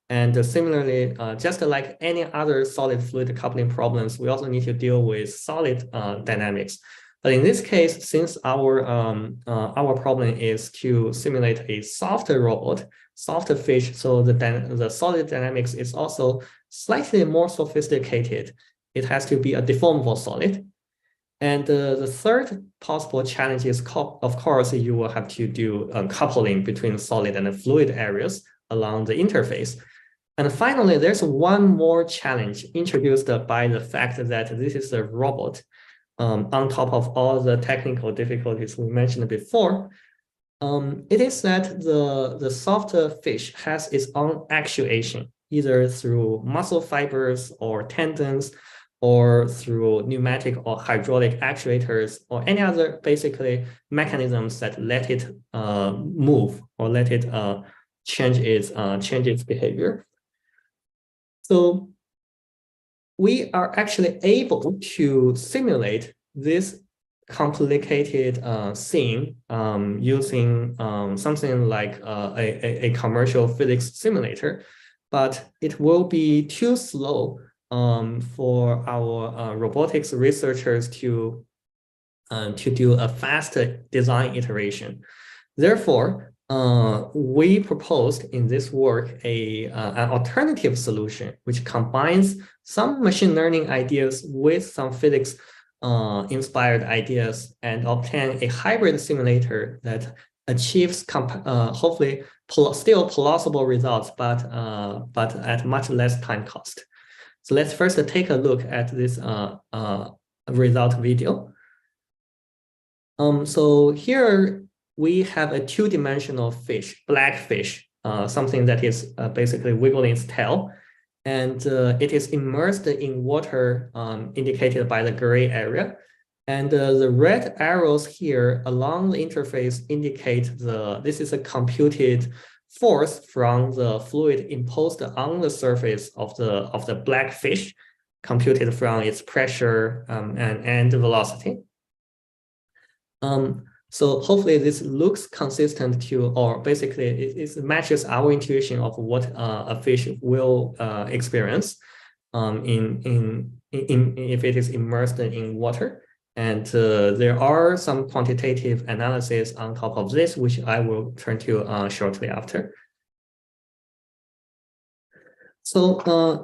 And similarly, just like any other solid fluid coupling problems, we also need to deal with solid dynamics. But in this case, since our problem is to simulate a soft robot, soft fish, so the solid dynamics is also slightly more sophisticated. It has to be a deformable solid. And the third possible challenge is, of course, you will have to do coupling between solid and fluid areas along the interface. And finally, there's one more challenge introduced by the fact that this is a robot. On top of all the technical difficulties we mentioned before, it is that the soft fish has its own actuation, either through muscle fibers or tendons, or through pneumatic or hydraulic actuators, or any other basically mechanisms that let it move or let it change its behavior. So we are actually able to simulate this complicated scene using something like a commercial physics simulator, but it will be too slow for our robotics researchers to do a fast design iteration. Therefore, we proposed in this work an alternative solution which combines some machine learning ideas with some physics inspired ideas and obtain a hybrid simulator that achieves hopefully still plausible results, but at much less time cost. So let's first take a look at this result video. So here we have a two-dimensional fish, black fish, something that is basically wiggling its tail. And it is immersed in water indicated by the gray area. And the red arrows here along the interface indicate this is a computed force from the fluid imposed on the surface of the black fish, computed from its pressure and velocity. So hopefully this looks consistent to, or basically it matches our intuition of what a fish will experience if it is immersed in water. And there are some quantitative analysis on top of this, which I will turn to shortly after. So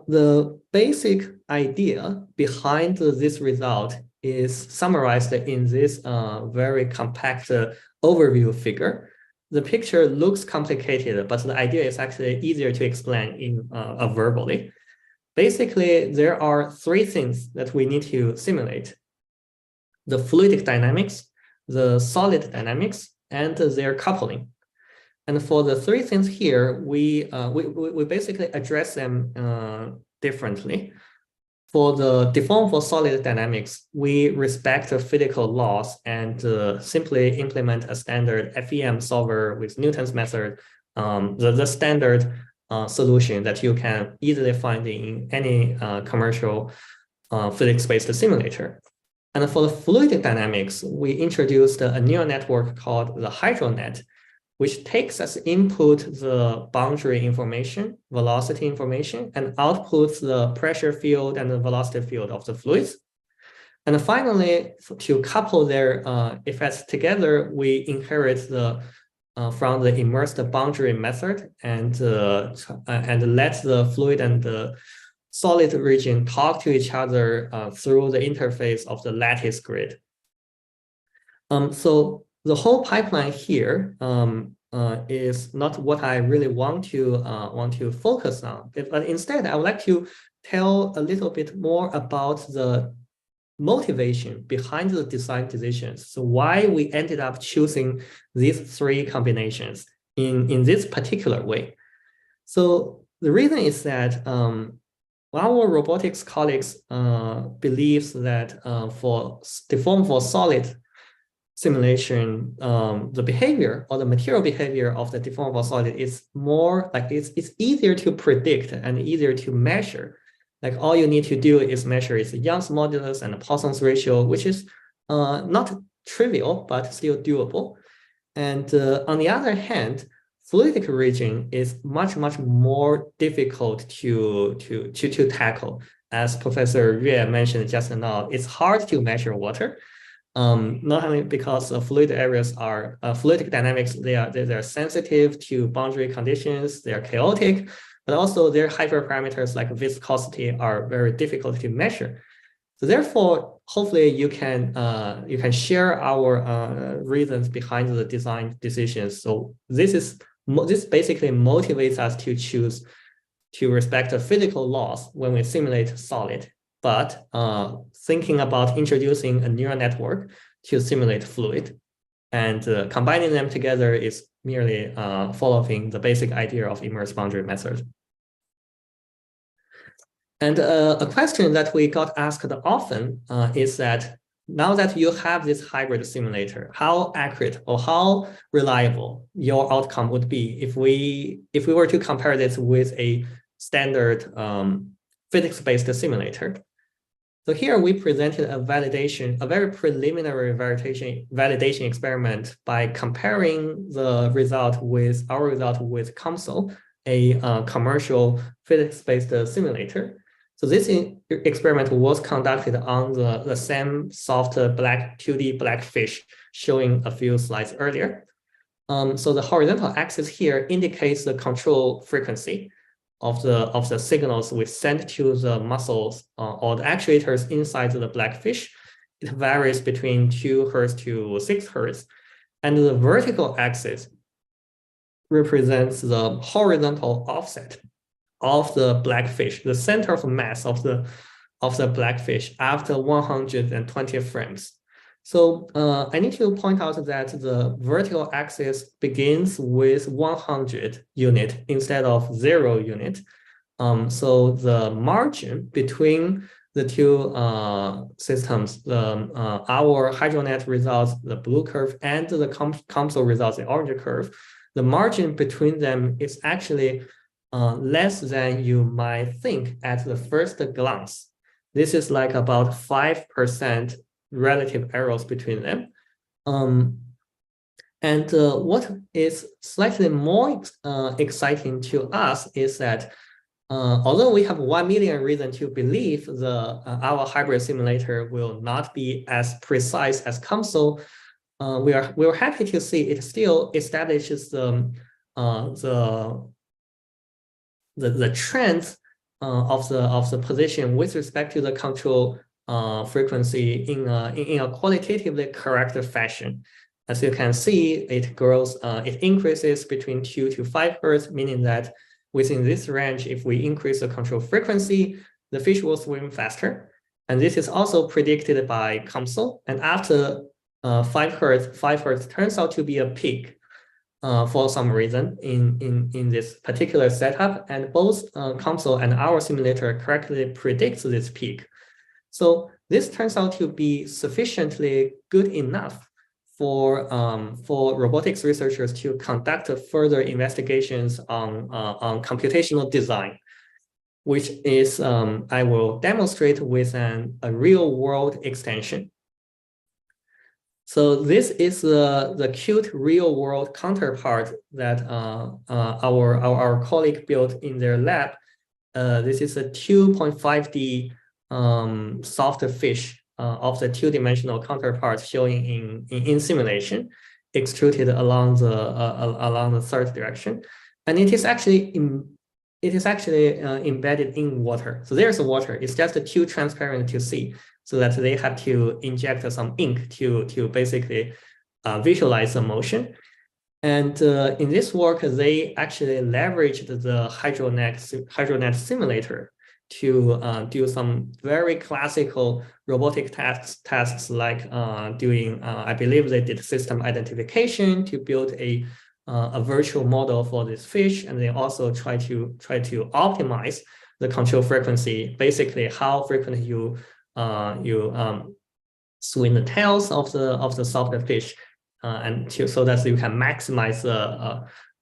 the basic idea behind this result is summarized in this very compact overview figure. The picture looks complicated, but the idea is actually easier to explain in verbally. Basically, there are three things that we need to simulate: the fluidic dynamics, the solid dynamics, and their coupling. And for the three things here, we basically address them differently. For the deform for solid dynamics, we respect the physical laws and simply implement a standard FEM solver with Newton's method, the standard solution that you can easily find in any commercial physics-based simulator. And for the fluid dynamics, we introduced a neural network called the HydroNet, which takes as input the boundary information, velocity information, and outputs the pressure field and the velocity field of the fluids. And finally, to couple their effects together, we inherit from the immersed boundary method and let the fluid and the solid region talk to each other through the interface of the lattice grid. So the whole pipeline here is not what I really want to focus on, but instead I would like to tell a little bit more about the motivation behind the design decisions. So why we ended up choosing these three combinations in this particular way. So the reason is that our robotics colleagues believes that for deform for solid simulation, the behavior or the material behavior of the deformable solid is more like it's easier to predict and easier to measure. Like all you need to do is measure its Young's modulus and the Poisson's ratio, which is not trivial, but still doable. And on the other hand, fluidic region is much more difficult to tackle. As Professor Yue mentioned just now, it's hard to measure water. Not only because fluid areas are fluidic dynamics, they're sensitive to boundary conditions, they are chaotic, but also their hyperparameters like viscosity are very difficult to measure. So therefore, hopefully you can share our reasons behind the design decisions. So this basically motivates us to choose to respect the physical laws when we simulate solid, but thinking about introducing a neural network to simulate fluid, and combining them together is merely following the basic idea of immerse boundary method. And a question that we got asked often is that now that you have this hybrid simulator, how accurate or how reliable your outcome would be if we were to compare this with a standard physics-based simulator. So here we presented a very preliminary validation experiment by comparing our result with COMSOL, a commercial physics-based simulator. So this experiment was conducted on the same soft 2D black fish showing a few slides earlier. So the horizontal axis here indicates the control frequency of the signals we send to the muscles or the actuators inside the black fish. It varies between 2 Hz to 6 Hz. And the vertical axis represents the horizontal offset of the black fish, the center of mass of the black fish after 120 frames. So I need to point out that the vertical axis begins with 100 unit instead of 0 unit. So the margin between the two systems, our HydroNet results, the blue curve, and the COMSOL results, the orange curve, the margin between them is actually less than you might think at the first glance. This is like about 5% relative errors between them. And what is slightly more exciting to us is that although we have 1 million reasons to believe our hybrid simulator will not be as precise as COMSOL, we're happy to see it still establishes the trends of the position with respect to the control frequency in a qualitatively correct fashion. As you can see, it grows, it increases between 2 to 5 Hz, meaning that within this range, if we increase the control frequency, the fish will swim faster. And this is also predicted by COMSOL. And after 5 Hz turns out to be a peak for some reason in this particular setup. And both COMSOL and our simulator correctly predicts this peak. So this turns out to be sufficiently good enough for robotics researchers to conduct further investigations on computational design, which is I will demonstrate with a real-world extension. So this is the cute real-world counterpart that our colleague built in their lab. This is a 2.5D soft fish of the two-dimensional counterpart showing in simulation, extruded along the third direction, and it is actually embedded in water. So there's water. It's just too transparent to see, so that they have to inject some ink to basically visualize the motion. And in this work, they actually leveraged the HydroNet simulator to do some very classical robotic tasks like doing, I believe they did system identification to build a virtual model for this fish, and they also try to optimize the control frequency, basically how frequently you swing the tails of the soft fish, and so that you can maximize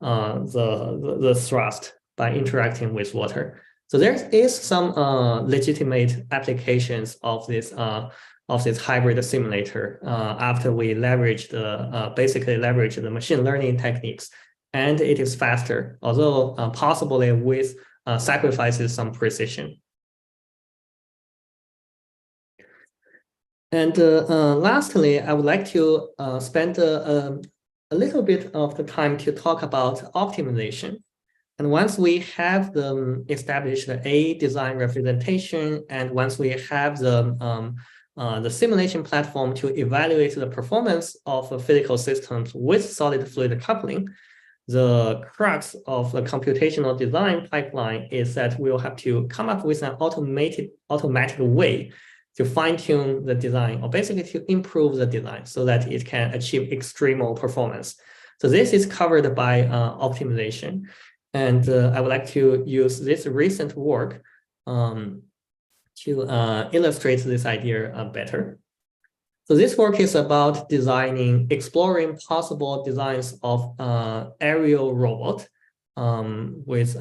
the thrust by interacting with water. So there is some legitimate applications of this hybrid simulator after we basically leverage the machine learning techniques, and it is faster, although possibly with sacrifices some precision. And lastly, I would like to spend a little bit of the time to talk about optimization. And once we have the established A design representation, and once we have the simulation platform to evaluate the performance of physical systems with solid fluid coupling, the crux of the computational design pipeline is that we will have to come up with an automatic way to fine-tune the design, or basically to improve the design so that it can achieve extremal performance. So this is covered by optimization. And I would like to use this recent work to illustrate this idea better. So this work is about exploring possible designs of aerial robot with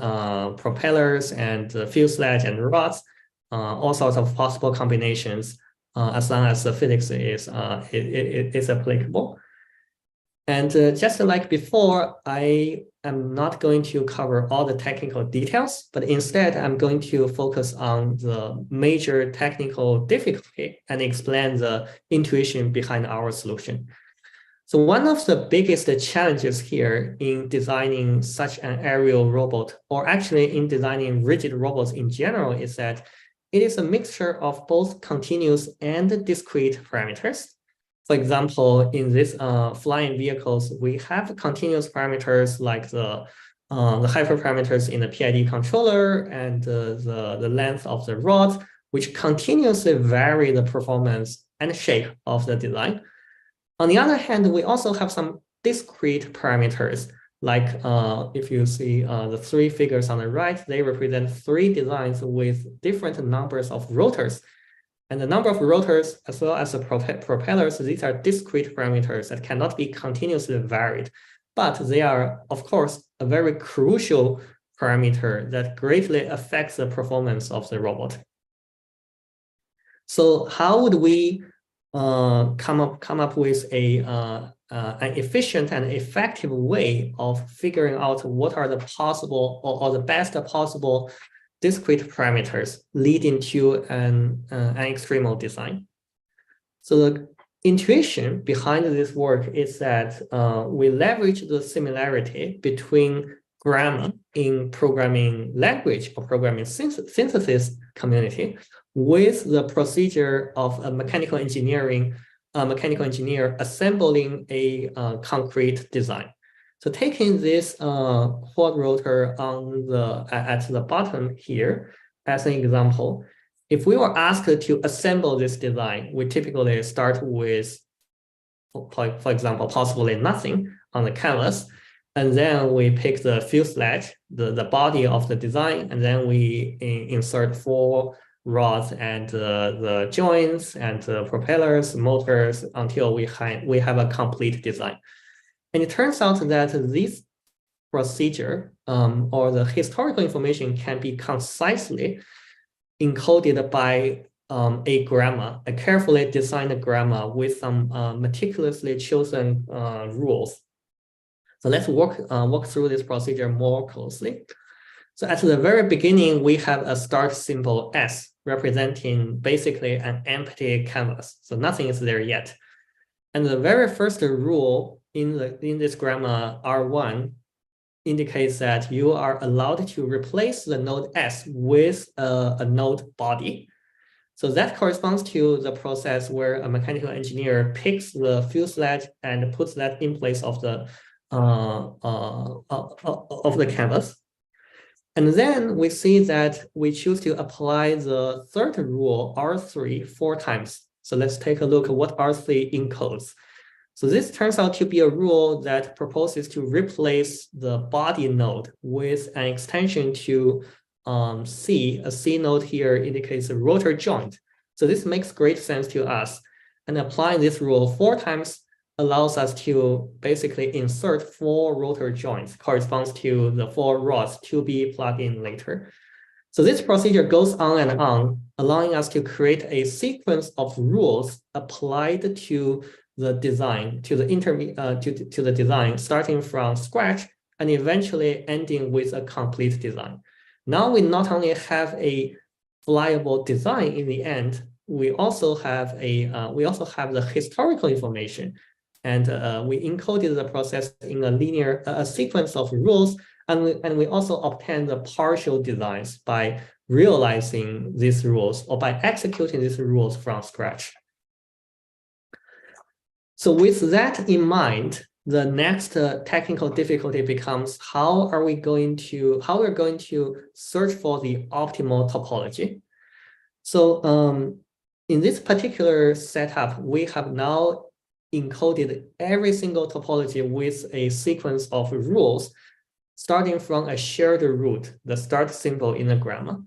propellers and fuselage and rods, all sorts of possible combinations, as long as the physics is applicable. And just like before, I am not going to cover all the technical details, but instead I'm going to focus on the major technical difficulty and explain the intuition behind our solution. So one of the biggest challenges here in designing such an aerial robot, or actually in designing rigid robots in general, is that it is a mixture of both continuous and discrete parameters. For example, in these flying vehicles, we have continuous parameters like the hyperparameters in the PID controller and the length of the rods, which continuously vary the performance and shape of the design. On the other hand, we also have some discrete parameters, like if you see the three figures on the right, they represent three designs with different numbers of rotors. And the number of rotors, as well as the propellers, these are discrete parameters that cannot be continuously varied. But they are, of course, a very crucial parameter that greatly affects the performance of the robot. So how would we come up with an efficient and effective way of figuring out what are the possible or the best possible discrete parameters leading to an extremal design? So the intuition behind this work is that we leverage the similarity between grammar in programming language or programming synthesis community with the procedure of a mechanical engineer assembling a concrete design. So taking this quad rotor at the bottom here as an example, if we were asked to assemble this design, we typically start with, for example, possibly nothing on the canvas, and then we pick the fuselage, the body of the design, and then we insert 4 rods and the joints and the propellers, motors, until we have a complete design. And it turns out that this procedure or the historical information can be concisely encoded by a grammar, a carefully designed grammar with some meticulously chosen rules. So let's walk through this procedure more closely. So at the very beginning, we have a start symbol S representing basically an empty canvas. So nothing is there yet. And the very first rule in this grammar R1 indicates that you are allowed to replace the node S with a node body. So that corresponds to the process where a mechanical engineer picks the fuselage and puts that in place of the canvas. And then we see that we choose to apply the third rule, R3, 4 times. So let's take a look at what R3 encodes. So this turns out to be a rule that proposes to replace the body node with an extension to C. A C node here indicates a rotor joint. So this makes great sense to us. And applying this rule 4 times allows us to basically insert 4 rotor joints, corresponds to the 4 rods to be plugged in later. So this procedure goes on and on, allowing us to create a sequence of rules applied to the design, to the design, starting from scratch and eventually ending with a complete design. Now we not only have a flyable design in the end, we also have the historical information, and we encoded the process in a sequence of rules And we also obtain the partial designs by realizing these rules or by executing these rules from scratch. So with that in mind, the next technical difficulty becomes how we're going to search for the optimal topology. So in this particular setup, we have now encoded every single topology with a sequence of rules starting from a shared root, the start symbol in the grammar.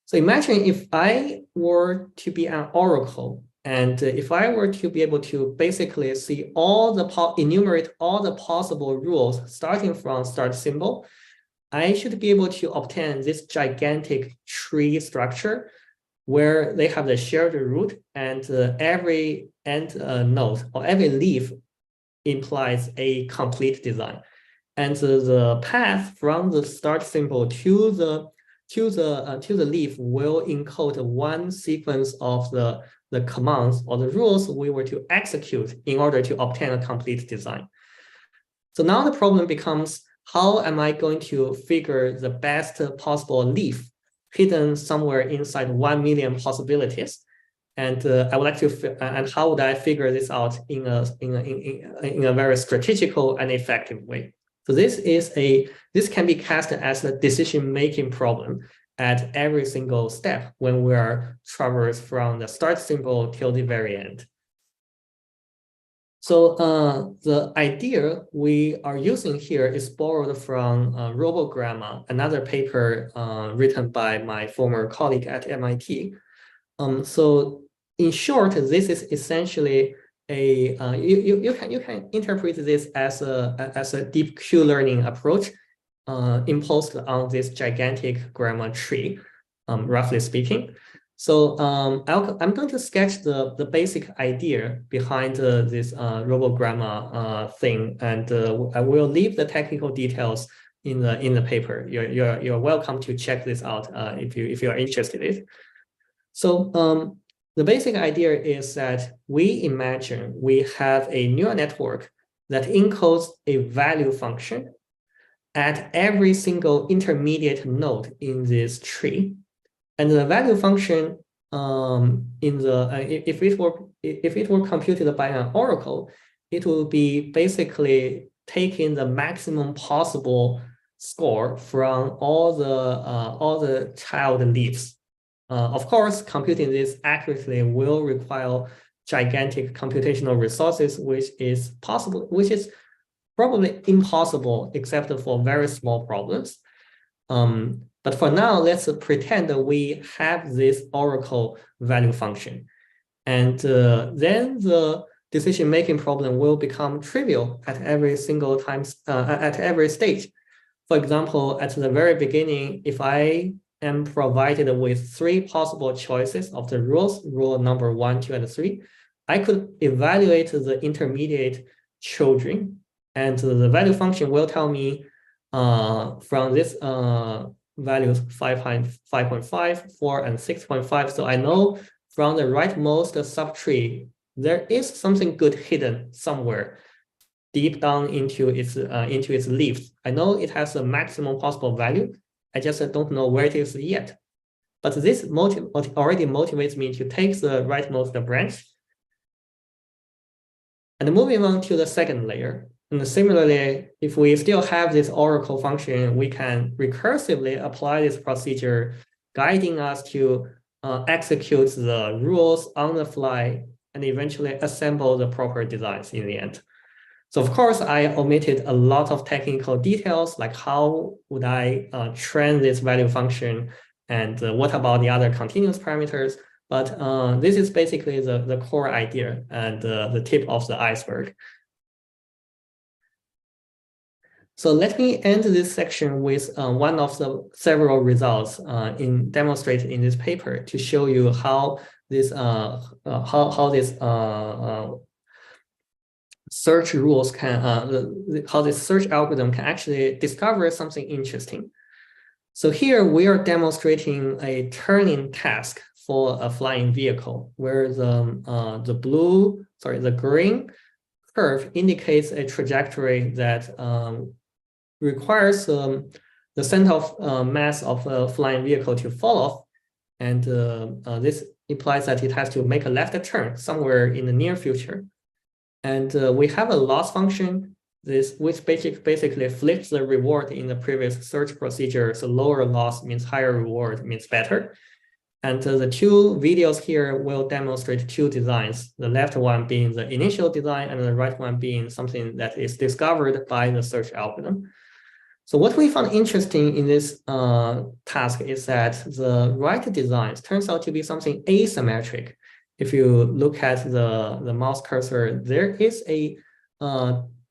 So imagine if I were to be an oracle, and if I were to be able to basically see enumerate all the possible rules starting from start symbol, I should be able to obtain this gigantic tree structure where they have the shared root, and every end node or every leaf implies a complete design. And the path from the start symbol to the leaf will encode one sequence of the commands or the rules we were to execute in order to obtain a complete design. So now the problem becomes, how am I going to figure the best possible leaf hidden somewhere inside 1 million possibilities? And I would like to, and how would I figure this out in a very strategical and effective way? So this can be cast as a decision-making problem at every single step when we are traverse from the start symbol till the very end. So the idea we are using here is borrowed from RoboGramma, another paper written by my former colleague at MIT. So in short, this is essentially you can interpret this as a deep Q learning approach imposed on this gigantic grammar tree, roughly speaking. So I'm going to sketch the basic idea behind this RoboGramma thing, and I will leave the technical details in the paper. You're welcome to check this out if you are interested in it. So the basic idea is that we imagine we have a neural network that encodes a value function at every single intermediate node in this tree. And the value function if it were computed by an oracle, it will be basically taking the maximum possible score from all the child leaves. Of course, computing this accurately will require gigantic computational resources, which is probably impossible except for very small problems. But for now, let's pretend that we have this oracle value function. And then the decision-making problem will become trivial at every single time, at every stage. For example, at the very beginning, if I am provided with 3 possible choices of the rules, rule number 1, 2, and 3, I could evaluate the intermediate children, and the value function will tell me from this values 5.5, 4, and 6.5. So I know from the rightmost subtree, there is something good hidden somewhere deep down into its leaves. I know it has a maximum possible value. I just don't know where it is yet. But this already motivates me to take the rightmost branch. And moving on to the second layer. And similarly, if we still have this oracle function, we can recursively apply this procedure, guiding us to execute the rules on the fly and eventually assemble the proper designs in the end. So of course, I omitted a lot of technical details, like how would I train this value function, and what about the other continuous parameters. But this is basically the core idea and the tip of the iceberg. So let me end this section with one of the several results demonstrated in this paper to show you how this search rules can how this search algorithm can actually discover something interesting. So here we are demonstrating a turning task for a flying vehicle, where the green curve indicates a trajectory that requires the center of mass of a flying vehicle to fall off, and this implies that it has to make a left turn somewhere in the near future. And we have a loss function, which basically flips the reward in the previous search procedure. So lower loss means higher reward means better. And the two videos here will demonstrate two designs, the left one being the initial design and the right one being something that is discovered by the search algorithm. So what we found interesting in this task is that the right design turns out to be something asymmetric. If you look at the mouse cursor, there is an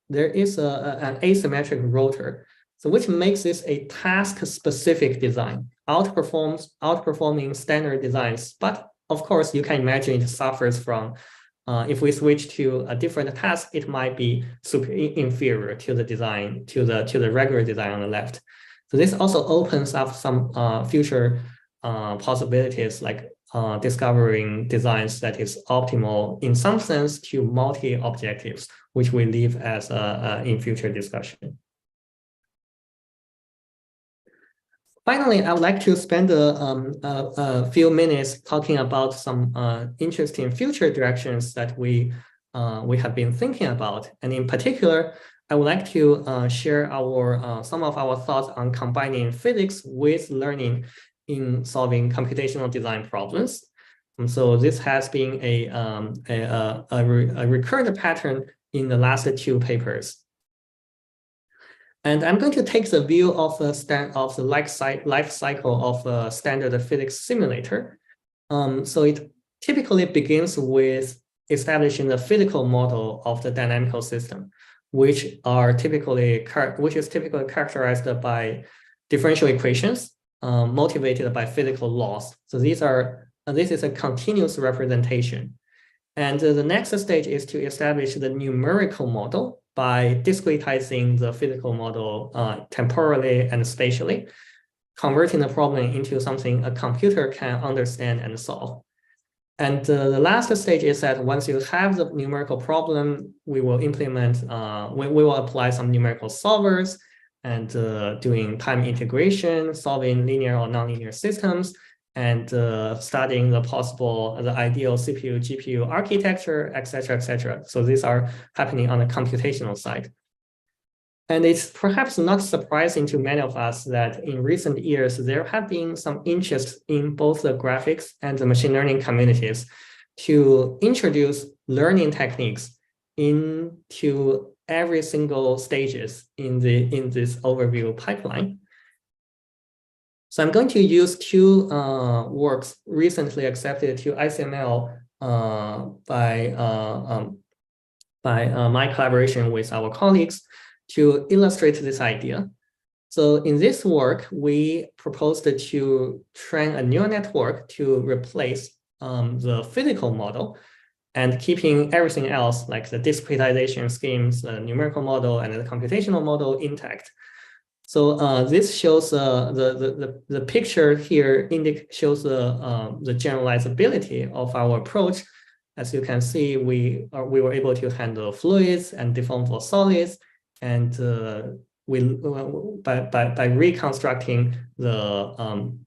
asymmetric rotor. So which makes this a task-specific design, outperforming standard designs. But of course, you can imagine it suffers from, if we switch to a different task, it might be inferior to the design, to the regular design on the left. So this also opens up some future possibilities, like discovering designs that is optimal in some sense to multi-objectives, which we leave as in future discussion. Finally, I would like to spend a few minutes talking about some interesting future directions that we have been thinking about. And in particular, I would like to share some of our thoughts on combining physics with learning in solving computational design problems. And so this has been a recurrent pattern in the last two papers. And I'm going to take the view of the life cycle of a standard physics simulator. So it typically begins with establishing the physical model of the dynamical system, which is typically characterized by differential equations motivated by physical laws. So this is a continuous representation. And the next stage is to establish the numerical model by discretizing the physical model temporally and spatially, converting the problem into something a computer can understand and solve. And the last stage is that once you have the numerical problem, we will implement, we will apply some numerical solvers and doing time integration, solving linear or nonlinear systems, and studying the ideal CPU, GPU architecture, et cetera. So these are happening on the computational side. And it's perhaps not surprising to many of us that in recent years, there have been some interest in both the graphics and the machine learning communities to introduce learning techniques into every single stages in this overview pipeline. So I'm going to use two works recently accepted to ICML by my collaboration with our colleagues to illustrate this idea. So in this work, we proposed to train a neural network to replace the physical model and keeping everything else like the discretization schemes, the numerical model, and the computational model intact. So this shows the picture here shows the generalizability of our approach. As you can see, we were able to handle fluids and deformable solids, and by reconstructing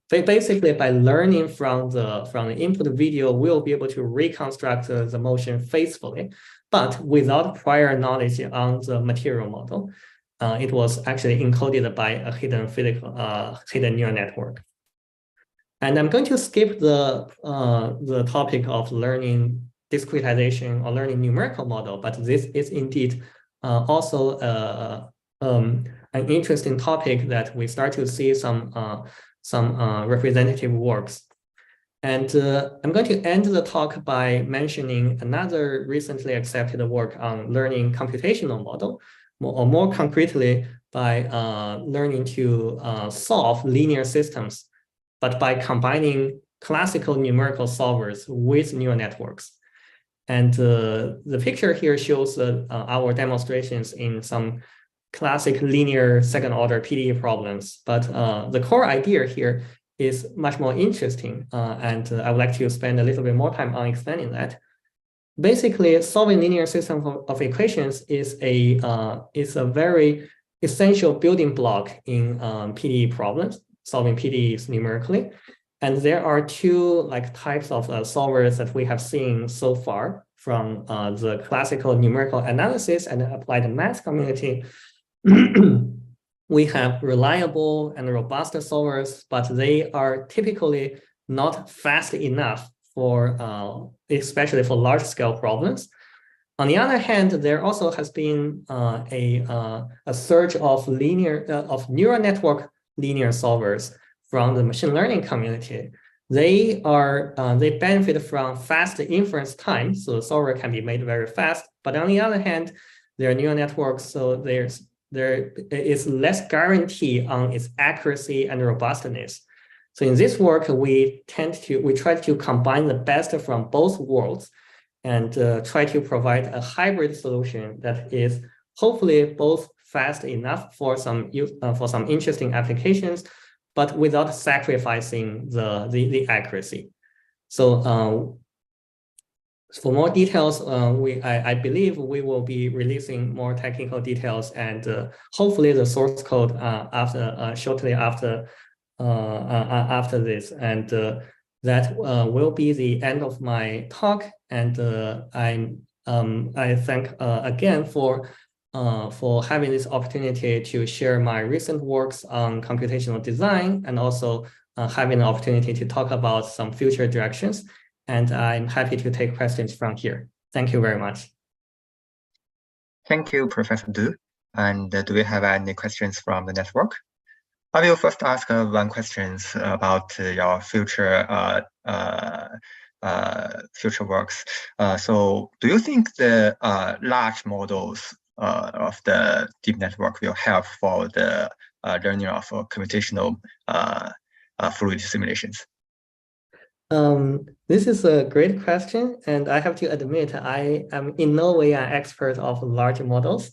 basically by learning from the input video, we'll be able to reconstruct the motion faithfully, but without prior knowledge on the material model. It was actually encoded by a hidden neural network. And I'm going to skip the topic of learning discretization or learning numerical model, but this is indeed also an interesting topic that we start to see some representative works. And I'm going to end the talk by mentioning another recently accepted work on learning computational model, or more concretely, by learning to solve linear systems, but by combining classical numerical solvers with neural networks. And the picture here shows our demonstrations in some classic linear second-order PDE problems. But the core idea here is much more interesting, and I would like to spend a little bit more time on explaining that. Basically, solving linear system of equations is a very essential building block in PDE problems, solving PDEs numerically. And there are two types of solvers that we have seen so far from the classical numerical analysis and applied math community. We have reliable and robust solvers, but they are typically not fast enough for, especially for large-scale problems. On the other hand, there also has been a surge of neural network linear solvers from the machine learning community. They benefit from fast inference time, so the solver can be made very fast. But on the other hand, they're neural networks, so there is less guarantee on its accuracy and robustness. So in this work, we try to combine the best from both worlds and try to provide a hybrid solution that is hopefully both fast enough for some interesting applications, but without sacrificing the accuracy. So for more details, I believe we will be releasing more technical details and hopefully the source code shortly after this, and that will be the end of my talk. And I thank again for having this opportunity to share my recent works on computational design, and also having the opportunity to talk about some future directions. And I'm happy to take questions from here. Thank you very much. Thank you, Professor Du. And do we have any questions from the network? I will first ask one question about your future works. So do you think the large models of the deep network will help for the learning of computational fluid simulations? This is a great question, and I have to admit I am in no way an expert of large models.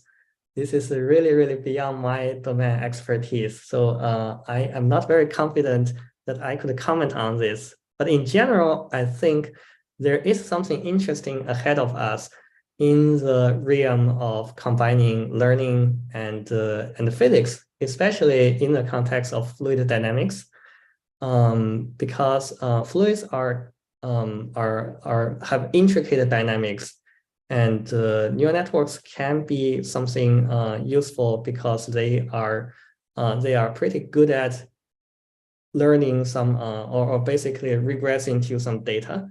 This is really, really beyond my domain expertise. So I am not very confident that I could comment on this. But in general, I think there is something interesting ahead of us in the realm of combining learning and physics, especially in the context of fluid dynamics, because fluids have intricate dynamics. And neural networks can be something useful because they are pretty good at learning some or basically regressing to some data.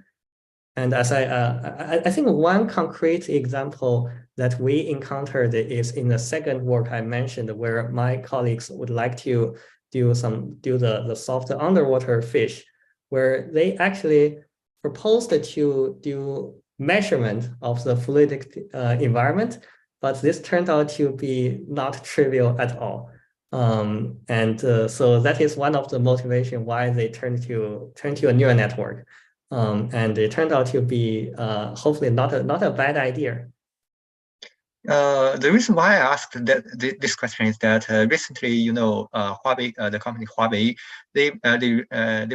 And as I think one concrete example that we encountered is in the second work I mentioned, where my colleagues would like to do the soft underwater fish, where they actually proposed to do measurement of the fluidic environment, but this turned out to be not trivial at all. So that is one of the motivation why they turned to a neural network. And it turned out to be hopefully not a bad idea. The reason why I asked this question is that recently, Huawei, the company Huawei, they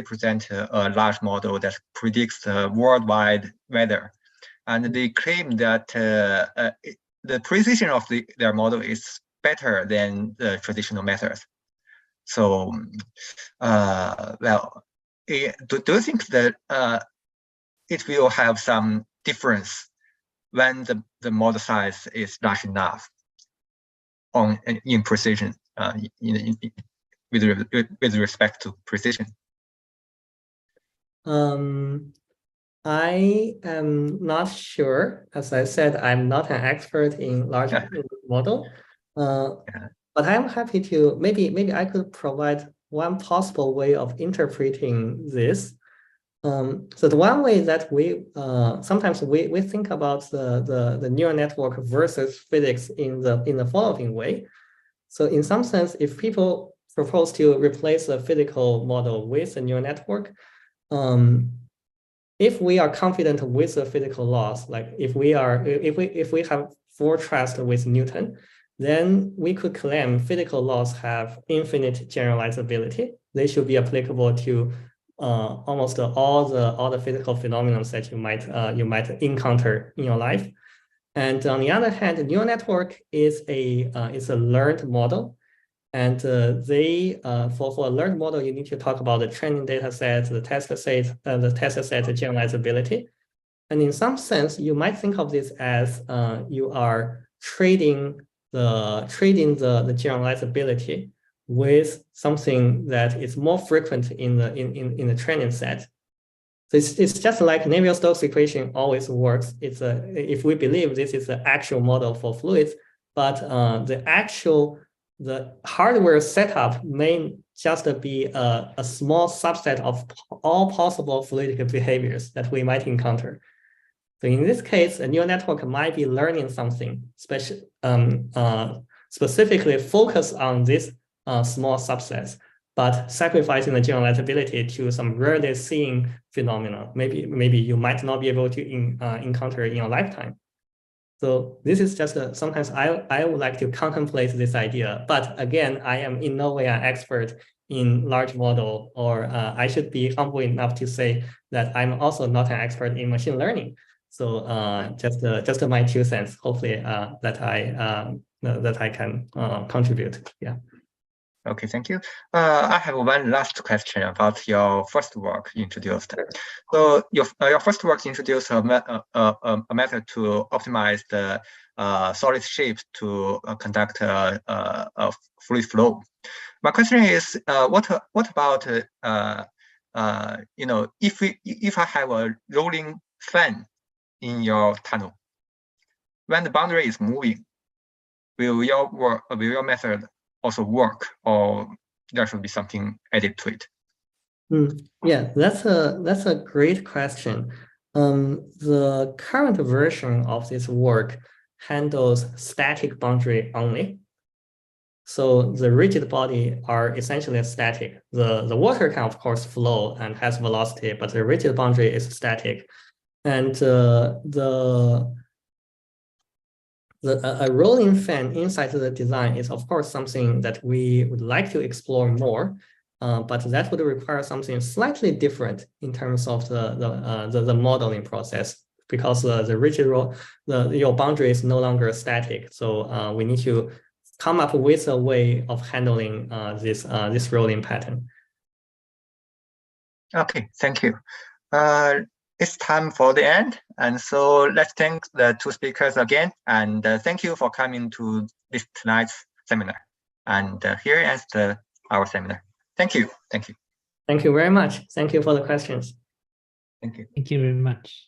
present a large model that predicts worldwide weather, and they claim that the precision of their model is better than the traditional methods. So, well, do you think that it will have some difference when the model size is large enough in precision, with respect to precision? I am not sure. As I said, I'm not an expert in large model, but I'm happy to, maybe I could provide one possible way of interpreting this. So the one way that we sometimes we think about the neural network versus physics in the following way. So in some sense, if people propose to replace a physical model with a neural network, if we are confident with the physical laws, like if we have full trust with Newton, then we could claim physical laws have infinite generalizability. They should be applicable to almost all the physical phenomena that you might encounter in your life. And on the other hand, the neural network is a learned model. And for a learned model, you need to talk about the training data set, the test set generalizability. And in some sense, you might think of this as you are trading the generalizability with something that is more frequent in the training set. So it's just like Navier-Stokes equation always works. It's if we believe this is the actual model for fluids, but the hardware setup may just be a small subset of all possible fluidic behaviors that we might encounter. So in this case, a neural network might be learning something specifically focused on this small subsets, but sacrificing the generalizability to some rarely seen phenomena. Maybe you might not be able to encounter in your lifetime. So this is just sometimes I would like to contemplate this idea, but again, I am in no way an expert in large model, or I should be humble enough to say that I'm also not an expert in machine learning. So just my 2 cents. Hopefully that I can contribute. Yeah. Okay, thank you. I have one last question about your first work introduced. So your first work introduced a method to optimize the solid shapes to conduct a fluid flow. My question is, what about if I have a rolling fan in your tunnel, when the boundary is moving, will your method also work, or there should be something added to it? Yeah, that's a great question. The current version of this work handles static boundary only. So the rigid body are essentially static. The water can of course flow and has velocity, but the rigid boundary is static. And a rolling fan inside the design is of course something that we would like to explore more, but that would require something slightly different in terms of the modeling process, because your boundary is no longer static. So we need to come up with a way of handling this rolling pattern. Okay, thank you. It's time for the end, and so let's thank the 2 speakers again, and thank you for coming to tonight's seminar. And here ends our seminar. Thank you. Thank you. Thank you very much. Thank you for the questions. Thank you. Thank you very much.